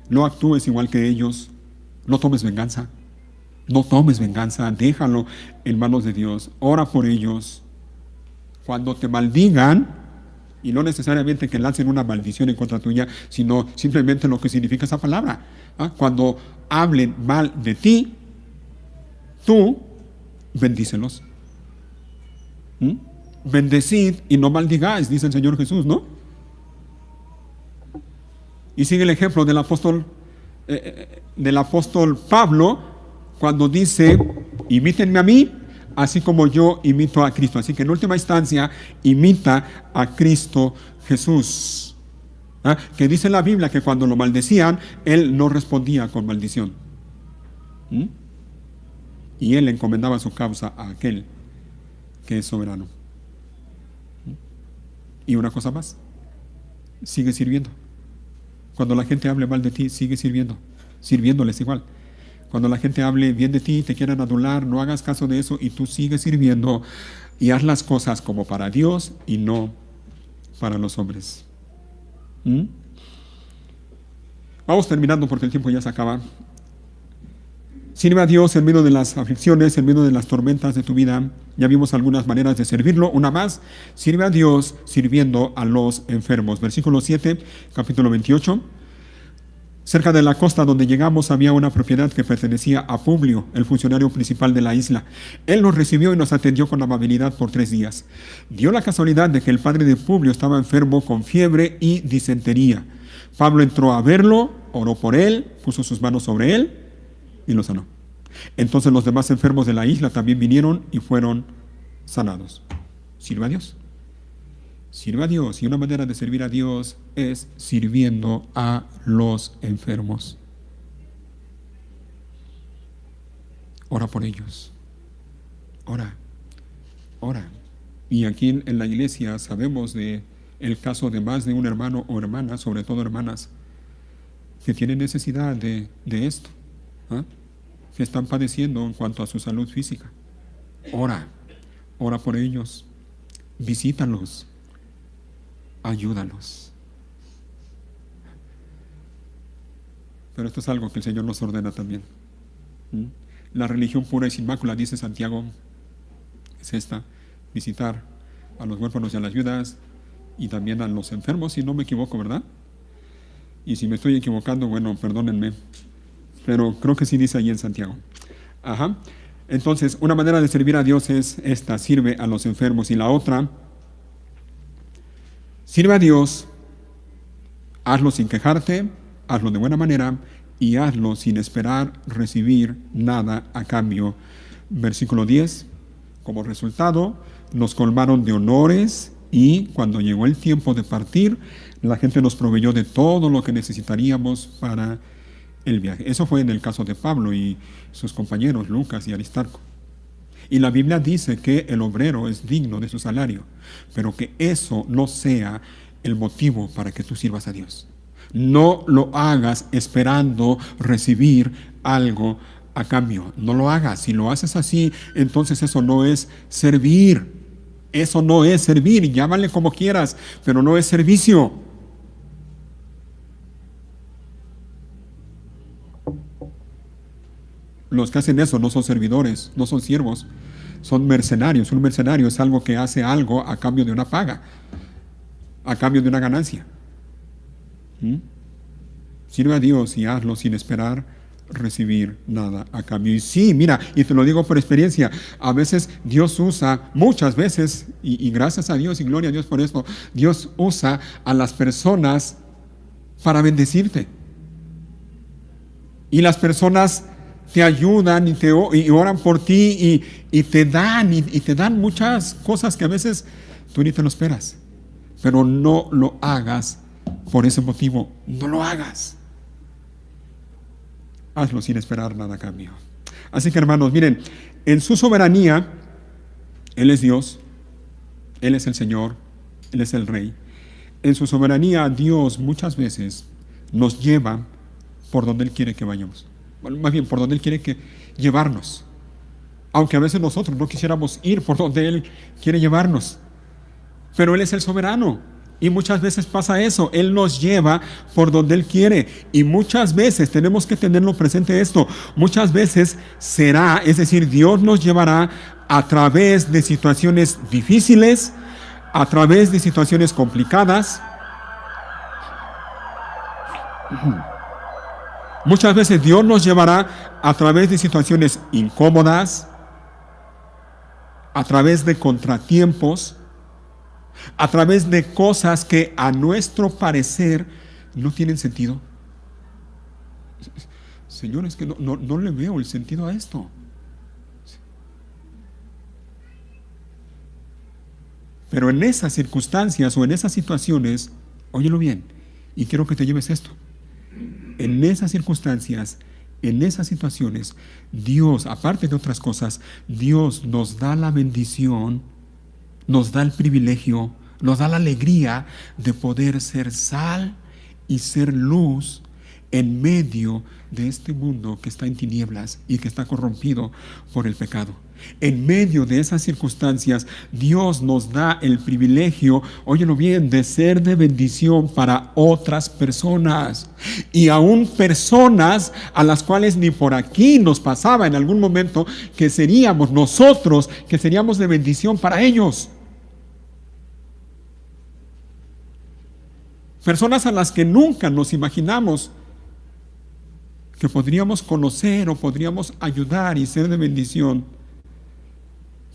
no actúes igual que ellos, no tomes venganza, déjalo en manos de Dios, ora por ellos. Cuando te maldigan, y no necesariamente que lancen una maldición en contra tuya, sino simplemente lo que significa esa palabra. Cuando hablen mal de ti, tú bendícelos. Bendecid y no maldigáis, dice el Señor Jesús, ¿no? Y sigue el ejemplo del apóstol Pablo, cuando dice: imítenme a mí, así como yo imito a Cristo. Así que en última instancia, imita a Cristo Jesús. Que dice la Biblia que cuando lo maldecían, Él no respondía con maldición. Y Él encomendaba su causa a aquel que es soberano. Y una cosa más: sigue sirviendo. Cuando la gente hable mal de ti, sigue sirviéndoles igual. Cuando la gente hable bien de ti, te quieran adular, no hagas caso de eso y tú sigues sirviendo y haz las cosas como para Dios y no para los hombres. Vamos terminando porque el tiempo ya se acaba. Sirve a Dios en medio de las aflicciones, en medio de las tormentas de tu vida. Ya vimos algunas maneras de servirlo. Una más: sirve a Dios sirviendo a los enfermos. Versículo 7, capítulo 28. Cerca de la costa donde llegamos había una propiedad que pertenecía a Publio, el funcionario principal de la isla. Él nos recibió y nos atendió con amabilidad por 3 días. Dio la casualidad de que el padre de Publio estaba enfermo con fiebre y disentería. Pablo entró a verlo, oró por él, puso sus manos sobre él y lo sanó. Entonces los demás enfermos de la isla también vinieron y fueron sanados. Sirve a Dios. Sirve a Dios, y una manera de servir a Dios es sirviendo a los enfermos. Ora por ellos. Ora. Y aquí en la iglesia sabemos de el caso de más de un hermano o hermana, sobre todo hermanas, que tienen necesidad de esto, que están padeciendo en cuanto a su salud física. Ora por ellos, visítalos, ayúdalos. Pero esto es algo que el Señor nos ordena también. La religión pura y sin mácula, dice Santiago, es esta: visitar a los huérfanos y a las viudas y también a los enfermos, si no me equivoco, ¿verdad? Y si me estoy equivocando, bueno, perdónenme, pero creo que sí dice ahí en Santiago. Entonces, una manera de servir a Dios es esta: sirve a los enfermos. Y la otra: sirve a Dios, hazlo sin quejarte, hazlo de buena manera y hazlo sin esperar recibir nada a cambio. Versículo 10. Como resultado, nos colmaron de honores y cuando llegó el tiempo de partir, la gente nos proveyó de todo lo que necesitaríamos para el viaje. Eso fue en el caso de Pablo y sus compañeros Lucas y Aristarco. Y la Biblia dice que el obrero es digno de su salario, pero que eso no sea el motivo para que tú sirvas a Dios. No lo hagas esperando recibir algo a cambio. No lo hagas. Si lo haces así, entonces eso no es servir. Eso no es servir. Llámale como quieras, pero no es servicio. Los que hacen eso no son servidores, no son siervos, son mercenarios. Un mercenario es algo que hace algo a cambio de una paga, a cambio de una ganancia. Sirve a Dios y hazlo sin esperar recibir nada a cambio. Y sí, mira, y te lo digo por experiencia, a veces Dios usa, muchas veces, y gracias a Dios y gloria a Dios por esto, Dios usa a las personas para bendecirte. Y las personas te ayudan y oran por ti y te dan muchas cosas que a veces tú ni te lo esperas. Pero no lo hagas por ese motivo. No lo hagas. Hazlo sin esperar nada a cambio. Así que, hermanos, miren, en su soberanía, Él es Dios, Él es el Señor, Él es el Rey. En su soberanía, Dios muchas veces nos lleva por donde Él quiere que vayamos. Bueno, más bien por donde Él quiere que llevarnos. Aunque a veces nosotros no quisiéramos ir por donde Él quiere llevarnos. Pero Él es el soberano. Y muchas veces pasa eso. Él nos lleva por donde Él quiere. Y muchas veces tenemos que tenerlo presente esto. Muchas veces será, es decir, Dios nos llevará a través de situaciones difíciles, a través de situaciones complicadas. Muchas veces Dios nos llevará a través de situaciones incómodas, a través de contratiempos, a través de cosas que a nuestro parecer no tienen sentido. Señor, es que no le veo el sentido a esto. Pero en esas circunstancias o en esas situaciones, óyelo bien, y quiero que te lleves esto. En esas circunstancias, en esas situaciones, Dios, aparte de otras cosas, Dios nos da la bendición, nos da el privilegio, nos da la alegría de poder ser sal y ser luz en medio de este mundo que está en tinieblas y que está corrompido por el pecado. En medio de esas circunstancias, Dios nos da el privilegio, óyelo bien, de ser de bendición para otras personas. Y aún personas a las cuales ni por aquí nos pasaba en algún momento que seríamos nosotros, que seríamos de bendición para ellos. Personas a las que nunca nos imaginamos que podríamos conocer o podríamos ayudar y ser de bendición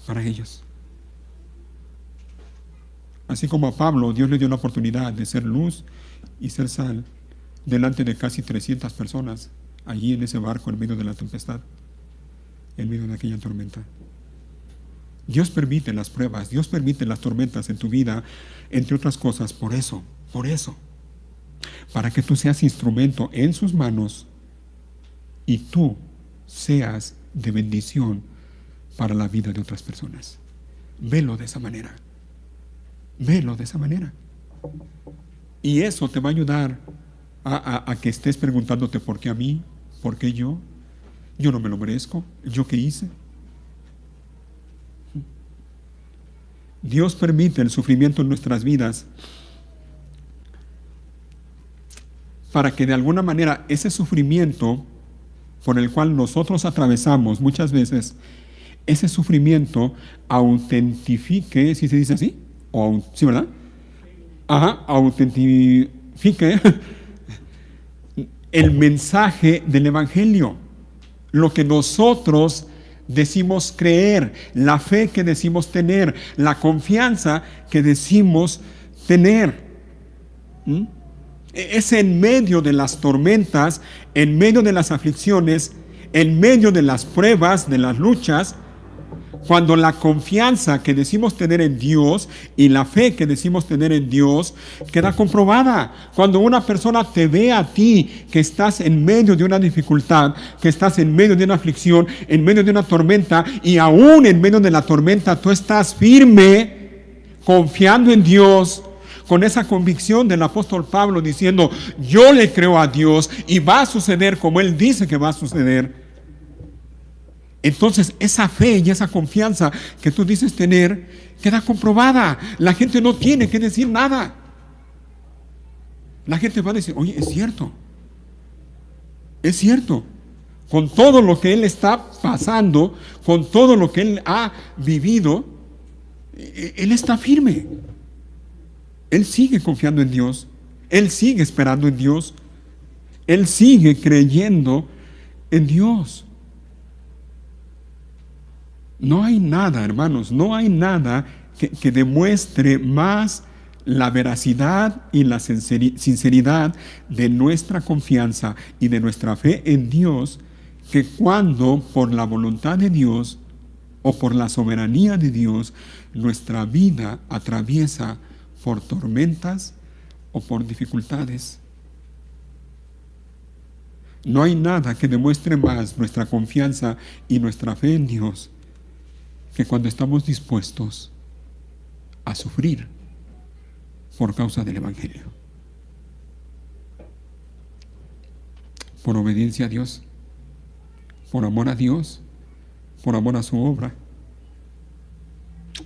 para ellos. Así como a Pablo, Dios le dio la oportunidad de ser luz y ser sal delante de casi 300 personas allí en ese barco en medio de la tempestad, en medio de aquella tormenta. Dios permite las pruebas, Dios permite las tormentas en tu vida, entre otras cosas, por eso, para que tú seas instrumento en sus manos y tú seas de bendición para la vida de otras personas. Velo de esa manera. Velo de esa manera. Y eso te va a ayudar a que estés preguntándote ¿por qué a mí? ¿Por qué yo? Yo no me lo merezco. ¿Yo qué hice? Dios permite el sufrimiento en nuestras vidas para que de alguna manera ese sufrimiento por el cual nosotros atravesamos muchas veces, ese sufrimiento autentifique, ¿sí se dice así? ¿Sí, verdad? Ajá, autentifique el mensaje del Evangelio, lo que nosotros decimos creer, la fe que decimos tener, la confianza que decimos tener. Es en medio de las tormentas, en medio de las aflicciones, en medio de las pruebas, de las luchas, cuando la confianza que decimos tener en Dios y la fe que decimos tener en Dios queda comprobada. Cuando una persona te ve a ti que estás en medio de una dificultad, que estás en medio de una aflicción, en medio de una tormenta, y aún en medio de la tormenta tú estás firme, confiando en Dios, con esa convicción del apóstol Pablo diciendo: yo le creo a Dios y va a suceder como Él dice que va a suceder. Entonces esa fe y esa confianza que tú dices tener queda comprobada. La gente no tiene que decir nada. La gente va a decir: oye, es cierto. Es cierto. Con todo lo que él está pasando, con todo lo que él ha vivido, él está firme. Él sigue confiando en Dios. Él sigue esperando en Dios. Él sigue creyendo en Dios. No hay nada, hermanos, no hay nada que demuestre más la veracidad y la sinceridad de nuestra confianza y de nuestra fe en Dios, que cuando por la voluntad de Dios o por la soberanía de Dios nuestra vida atraviesa por tormentas o por dificultades. No hay nada que demuestre más nuestra confianza y nuestra fe en Dios que cuando estamos dispuestos a sufrir por causa del Evangelio, por obediencia a Dios, por amor a Dios, por amor a su obra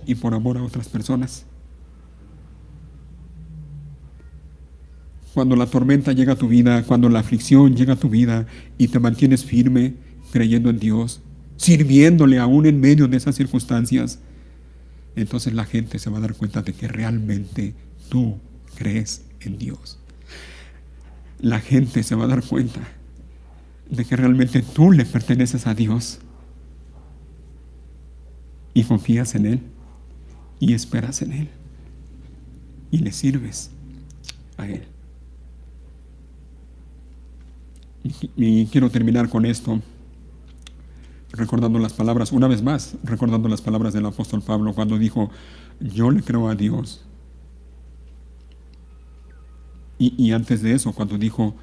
y por amor a otras personas. Cuando la tormenta llega a tu vida, cuando la aflicción llega a tu vida y te mantienes firme creyendo en Dios, sirviéndole aún en medio de esas circunstancias, entonces la gente se va a dar cuenta de que realmente tú crees en Dios. La gente se va a dar cuenta de que realmente tú le perteneces a Dios y confías en Él y esperas en Él y le sirves a Él. Y quiero terminar con esto, recordando las palabras, una vez más, recordando las palabras del apóstol Pablo cuando dijo: yo le creo a Dios. Y antes de eso, cuando dijo: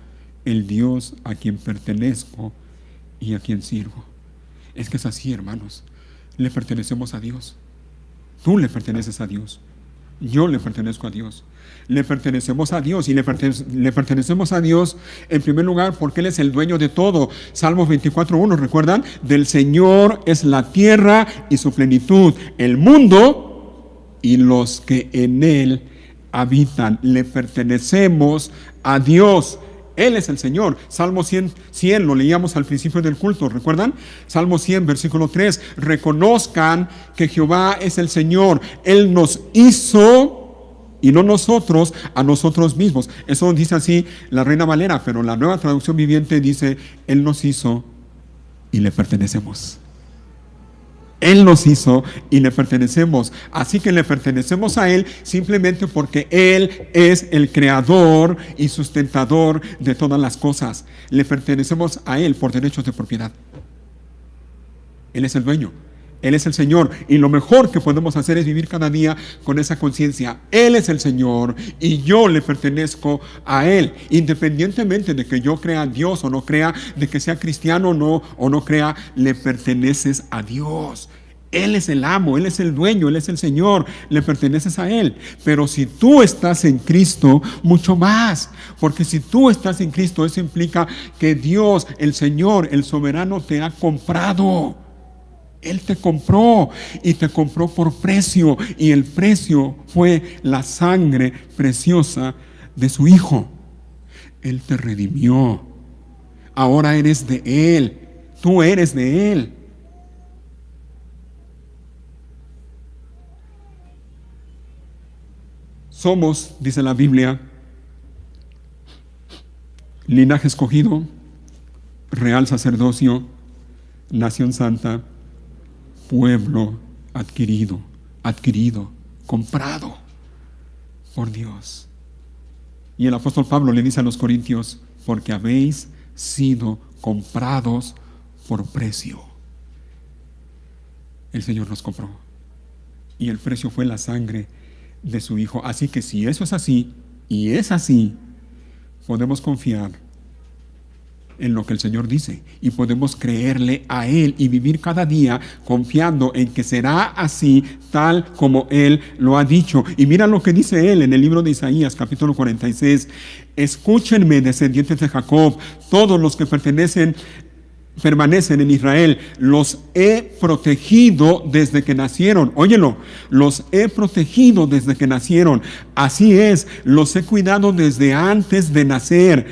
el Dios a quien pertenezco y a quien sirvo. Es que es así, hermanos. Le pertenecemos a Dios. Tú le perteneces a Dios. Yo le pertenezco a Dios. Le pertenecemos a Dios y le pertenecemos a Dios en primer lugar porque Él es el dueño de todo. Salmos 24:1, ¿recuerdan? Del Señor es la tierra y su plenitud, el mundo y los que en Él habitan. Le pertenecemos a Dios. Él es el Señor. Salmo 100 lo leíamos al principio del culto, ¿recuerdan? Salmo 100, versículo 3. Reconozcan que Jehová es el Señor. Él nos hizo y no nosotros a nosotros mismos. Eso dice así la Reina Valera, pero la Nueva Traducción Viviente dice: Él nos hizo y le pertenecemos. Él nos hizo y le pertenecemos. Así que le pertenecemos a Él simplemente porque Él es el creador y sustentador de todas las cosas. Le pertenecemos a Él por derechos de propiedad. Él es el dueño. Él es el Señor. Y lo mejor que podemos hacer es vivir cada día con esa conciencia. Él es el Señor y yo le pertenezco a Él. Independientemente de que yo crea en Dios o no crea, de que sea cristiano o no crea, le perteneces a Dios. Él es el amo, Él es el dueño, Él es el Señor, le perteneces a Él. Pero si tú estás en Cristo, mucho más. Porque si tú estás en Cristo, eso implica que Dios, el Señor, el soberano, te ha comprado. Él te compró y te compró por precio, y el precio fue la sangre preciosa de su Hijo. Él te redimió. Ahora eres de Él. Tú eres de Él. Somos, dice la Biblia, linaje escogido, real sacerdocio, nación santa, pueblo adquirido, comprado por Dios. Y el apóstol Pablo le dice a los corintios, porque habéis sido comprados por precio. El Señor nos compró. Y el precio fue la sangre de su Hijo. Así que si eso es así, y es así, podemos confiar en lo que el Señor dice. Y podemos creerle a Él y vivir cada día confiando en que será así, tal como Él lo ha dicho. Y mira lo que dice Él en el libro de Isaías, capítulo 46. Escúchenme, descendientes de Jacob, todos los que permanecen en Israel, los he protegido desde que nacieron. Óyelo, los he protegido desde que nacieron. Así es, los he cuidado desde antes de nacer.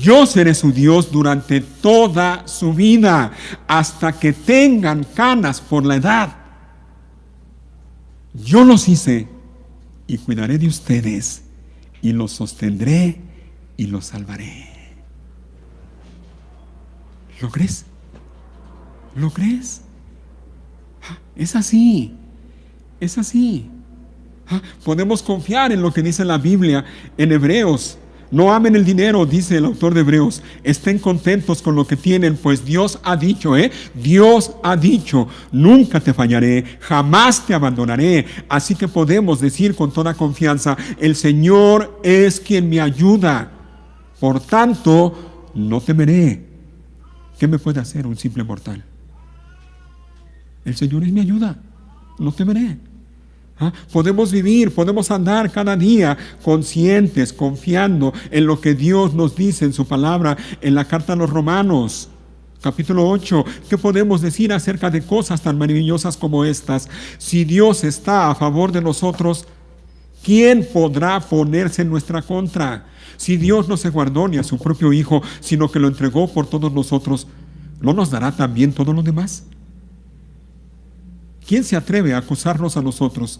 Yo seré su Dios durante toda su vida, hasta que tengan canas por la edad. Yo los hice y cuidaré de ustedes, y los sostendré y los salvaré. ¿Lo crees? ¿Lo crees? Es así. Es así. Podemos confiar en lo que dice la Biblia en Hebreos. No amen el dinero, dice el autor de Hebreos. Estén contentos con lo que tienen, pues Dios ha dicho, Dios ha dicho, nunca te fallaré, jamás te abandonaré. Así que podemos decir con toda confianza, el Señor es quien me ayuda. Por tanto, no temeré. ¿Qué me puede hacer un simple mortal? El Señor es mi ayuda, no temeré. Podemos vivir, podemos andar cada día conscientes, confiando en lo que Dios nos dice en su palabra, en la carta a los Romanos, capítulo 8. ¿Qué podemos decir acerca de cosas tan maravillosas como estas? Si Dios está a favor de nosotros, ¿quién podrá ponerse en nuestra contra? Si Dios no se guardó ni a su propio Hijo, sino que lo entregó por todos nosotros, ¿no nos dará también todo lo demás? ¿Quién se atreve a acusarnos a nosotros,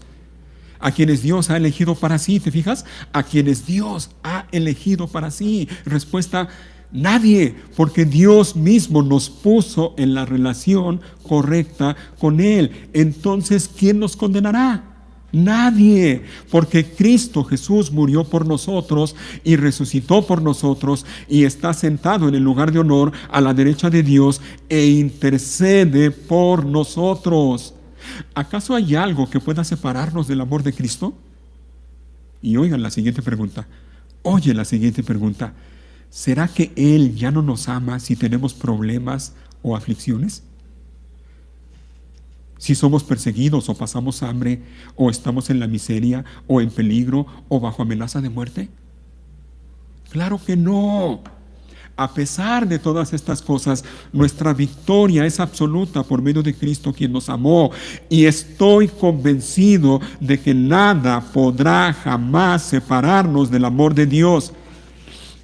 a quienes Dios ha elegido para sí? ¿Te fijas? A quienes Dios ha elegido para sí. Respuesta: nadie, porque Dios mismo nos puso en la relación correcta con Él. Entonces, ¿quién nos condenará? Nadie, porque Cristo Jesús murió por nosotros y resucitó por nosotros y está sentado en el lugar de honor a la derecha de Dios e intercede por nosotros. ¿Acaso hay algo que pueda separarnos del amor de Cristo? Y oigan la siguiente pregunta. Oye la siguiente pregunta. ¿Será que Él ya no nos ama si tenemos problemas o aflicciones? Si somos perseguidos o pasamos hambre, o estamos en la miseria, o en peligro, o bajo amenaza de muerte. Claro que no. A pesar de todas estas cosas, nuestra victoria es absoluta por medio de Cristo, quien nos amó. Y estoy convencido de que nada podrá jamás separarnos del amor de Dios.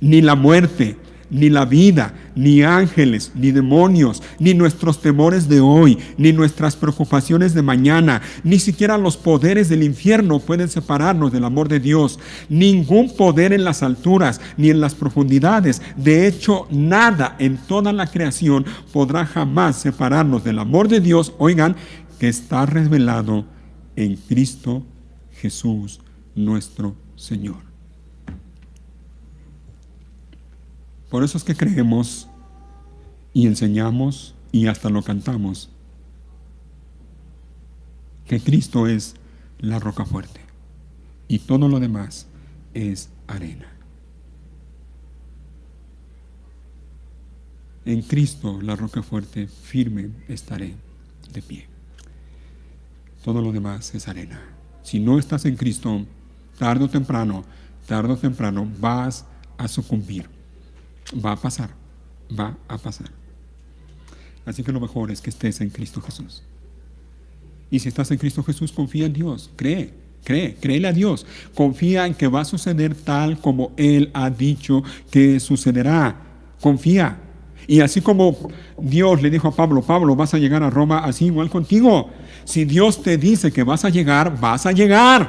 Ni la muerte, ni la vida, ni ángeles, ni demonios, ni nuestros temores de hoy, ni nuestras preocupaciones de mañana, ni siquiera los poderes del infierno pueden separarnos del amor de Dios. Ningún poder en las alturas, ni en las profundidades, de hecho, nada en toda la creación podrá jamás separarnos del amor de Dios, oigan, que está revelado en Cristo Jesús, nuestro Señor. Por eso es que creemos y enseñamos y hasta lo cantamos, que Cristo es la roca fuerte y todo lo demás es arena. En Cristo, la roca fuerte, firme estaré de pie. Todo lo demás es arena. Si no estás en Cristo, tarde o temprano vas a sucumbir. Va a pasar. Así que lo mejor es que estés en Cristo Jesús. Y si estás en Cristo Jesús, confía en Dios. Créele a Dios. Confía en que va a suceder tal como Él ha dicho que sucederá. Confía. Y así como Dios le dijo a Pablo, vas a llegar a Roma, así igual contigo. Si Dios te dice que vas a llegar, vas a llegar.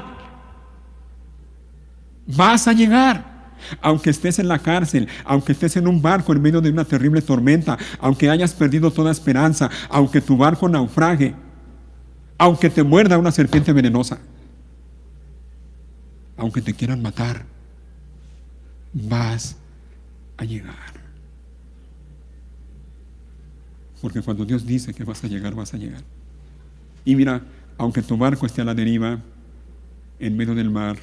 Vas a llegar. Aunque estés en la cárcel, aunque estés en un barco en medio de una terrible tormenta, aunque hayas perdido toda esperanza, aunque tu barco naufrague, aunque te muerda una serpiente venenosa, aunque te quieran matar, vas a llegar. Porque cuando Dios dice que vas a llegar, vas a llegar. Y mira, aunque tu barco esté a la deriva, en medio del mar,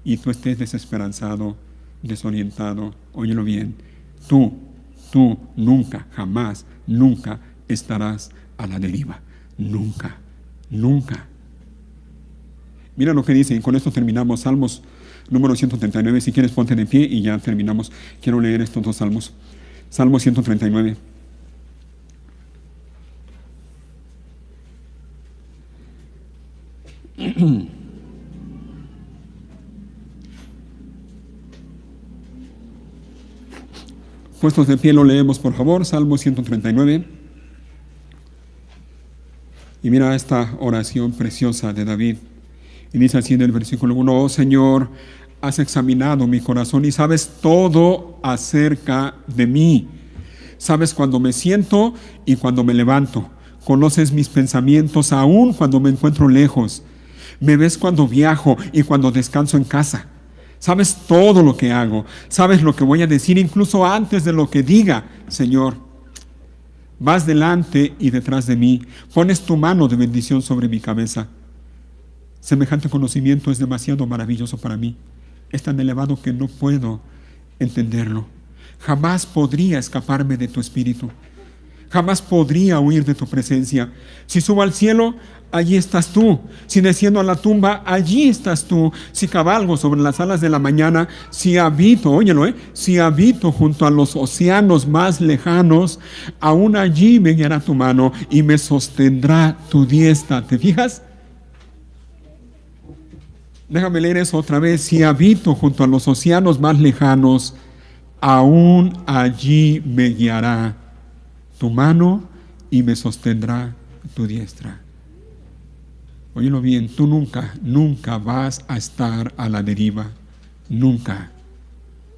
y tú estés desesperanzado, desorientado, óyelo bien, tú nunca, jamás, nunca estarás a la deriva. Nunca, nunca. Mira lo que dice, y con esto terminamos. Salmos número 139. Si quieres, ponte de pie y ya terminamos. Quiero leer estos dos salmos. Salmo 139. Puestos de pie lo leemos, por favor. Salmo 139. Y mira esta oración preciosa de David. Y dice así en el versículo 1: oh Señor, has examinado mi corazón y sabes todo acerca de mí. Sabes cuando me siento y cuando me levanto. Conoces mis pensamientos aún cuando me encuentro lejos. Me ves cuando viajo y cuando descanso en casa. Sabes todo lo que hago. Sabes lo que voy a decir incluso antes de lo que diga. Señor, vas delante y detrás de mí. Pones tu mano de bendición sobre mi cabeza. Semejante conocimiento es demasiado maravilloso para mí. Es tan elevado que no puedo entenderlo. Jamás podría escaparme de tu espíritu. Jamás podría huir de tu presencia. Si subo al cielo, allí estás tú. Si desciendo a la tumba, allí estás tú. Si cabalgo sobre las alas de la mañana, si habito, óyelo, si habito junto a los océanos más lejanos, aún allí me guiará tu mano y me sostendrá tu diestra. ¿Te fijas? Déjame leer eso otra vez. Si habito junto a los océanos más lejanos, aún allí me guiará tu mano y me sostendrá tu diestra. Óyelo bien, tú nunca vas a estar a la deriva. Nunca,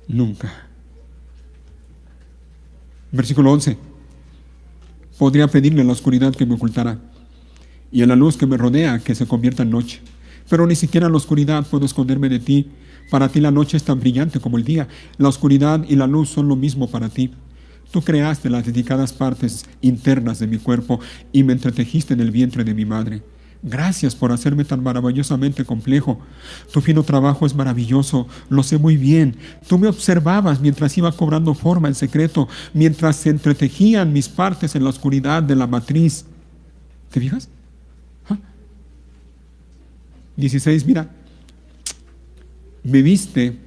nunca. Versículo 11. Podría pedirle a la oscuridad que me ocultara y a la luz que me rodea que se convierta en noche. Pero ni siquiera en la oscuridad puedo esconderme de ti. Para ti la noche es tan brillante como el día. La oscuridad y la luz son lo mismo para ti. Tú creaste las dedicadas partes internas de mi cuerpo y me entretejiste en el vientre de mi madre. Gracias por hacerme tan maravillosamente complejo. Tu fino trabajo es maravilloso, lo sé muy bien. Tú me observabas mientras iba cobrando forma en secreto, mientras se entretejían mis partes en la oscuridad de la matriz. ¿Te fijas? 16, mira. Me viste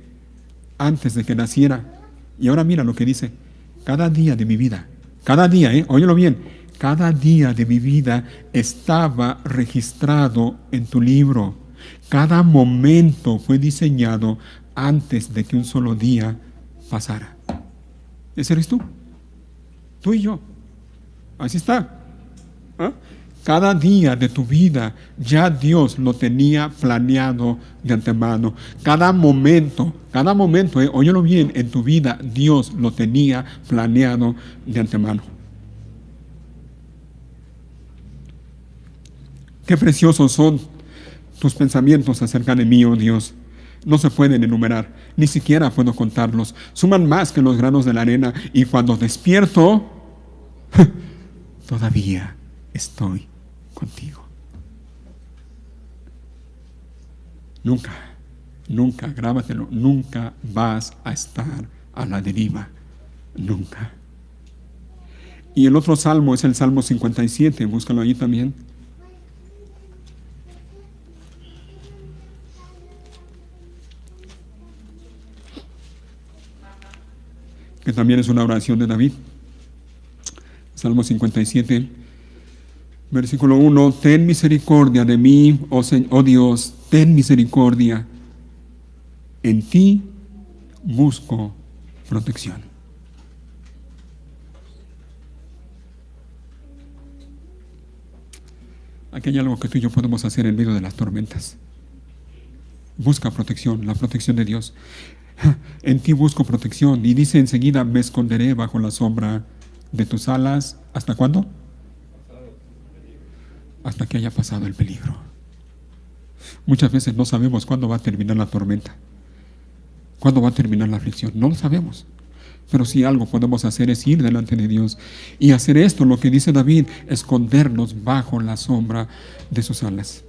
antes de que naciera. Y ahora mira lo que dice. Cada día de mi vida, cada día, óyelo bien, cada día de mi vida estaba registrado en tu libro. Cada momento fue diseñado antes de que un solo día pasara. ¿Ese eres tú? Tú y yo. Así está. Cada día de tu vida ya Dios lo tenía planeado de antemano. Cada momento, óyelo bien, en tu vida Dios lo tenía planeado de antemano. Qué preciosos son tus pensamientos acerca de mí, oh Dios. No se pueden enumerar, ni siquiera puedo contarlos. Suman más que los granos de la arena y cuando despierto, todavía estoy contigo. Nunca, grábatelo, nunca vas a estar a la deriva. Nunca. Y el otro salmo es el Salmo 57, búscalo ahí también. Que también es una oración de David. Salmo 57. Versículo 1, ten misericordia de mí, oh Dios, ten misericordia. En ti busco protección. Aquí hay algo que tú y yo podemos hacer en medio de las tormentas. Busca protección, la protección de Dios. En ti busco protección. Y dice enseguida, me esconderé bajo la sombra de tus alas. ¿Hasta cuándo? Hasta que haya pasado el peligro. Muchas veces no sabemos cuándo va a terminar la tormenta. ¿Cuándo va a terminar la aflicción? No lo sabemos. Pero si algo podemos hacer es ir delante de Dios y hacer esto, lo que dice David, escondernos bajo la sombra de sus alas.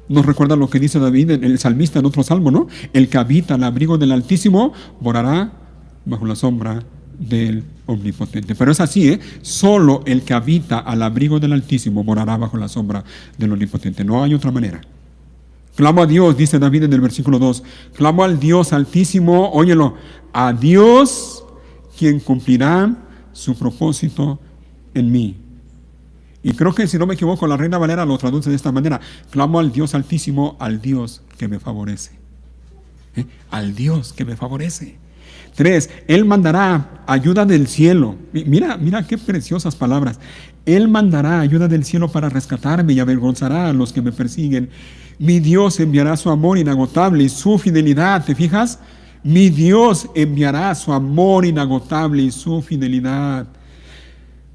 Nos recuerda lo que dice David, el salmista en otro salmo, ¿no? El que habita al abrigo del Altísimo morará bajo la sombra del Omnipotente. Pero es así, ¿eh? Solo el que habita al abrigo del Altísimo morará bajo la sombra del Omnipotente. No hay otra manera. Clamo a Dios, dice David en el versículo 2. Clamo al Dios Altísimo, óyelo, a Dios quien cumplirá su propósito en mí. Y creo que, si no me equivoco, la Reina Valera lo traduce de esta manera: clamo al Dios Altísimo, al Dios que me favorece. Al Dios que me favorece. 3, Él mandará ayuda del cielo. Mira qué preciosas palabras. Él mandará ayuda del cielo para rescatarme y avergonzará a los que me persiguen. Mi Dios enviará su amor inagotable y su fidelidad. ¿Te fijas? Mi Dios enviará su amor inagotable y su fidelidad.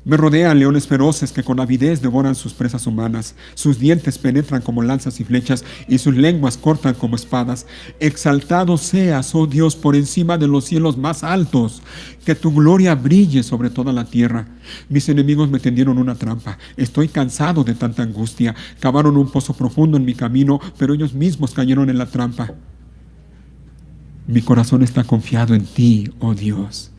Me rodean leones feroces que con avidez devoran sus presas humanas. Sus dientes penetran como lanzas y flechas y sus lenguas cortan como espadas. Exaltado seas, oh Dios, por encima de los cielos más altos. Que tu gloria brille sobre toda la tierra. Mis enemigos me tendieron una trampa. Estoy cansado de tanta angustia. Cavaron un pozo profundo en mi camino, pero ellos mismos cayeron en la trampa. Mi corazón está confiado en ti, oh Dios.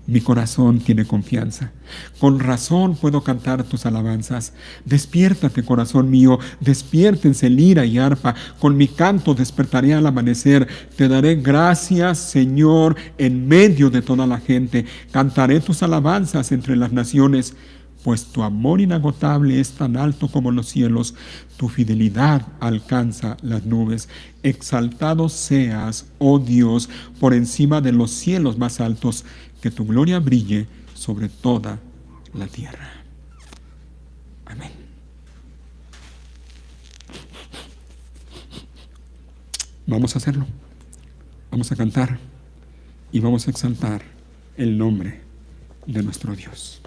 Mi corazón tiene confianza. Con razón puedo cantar tus alabanzas. Despiértate, corazón mío, despiértense lira y arpa. Con mi canto despertaré al amanecer. Te daré gracias, Señor, en medio de toda la gente. Cantaré tus alabanzas entre las naciones, pues tu amor inagotable es tan alto como los cielos. Tu fidelidad alcanza las nubes. Exaltado seas, oh Dios, por encima de los cielos más altos. Que tu gloria brille sobre toda la tierra. Amén. Vamos a hacerlo. Vamos a cantar y vamos a exaltar el nombre de nuestro Dios.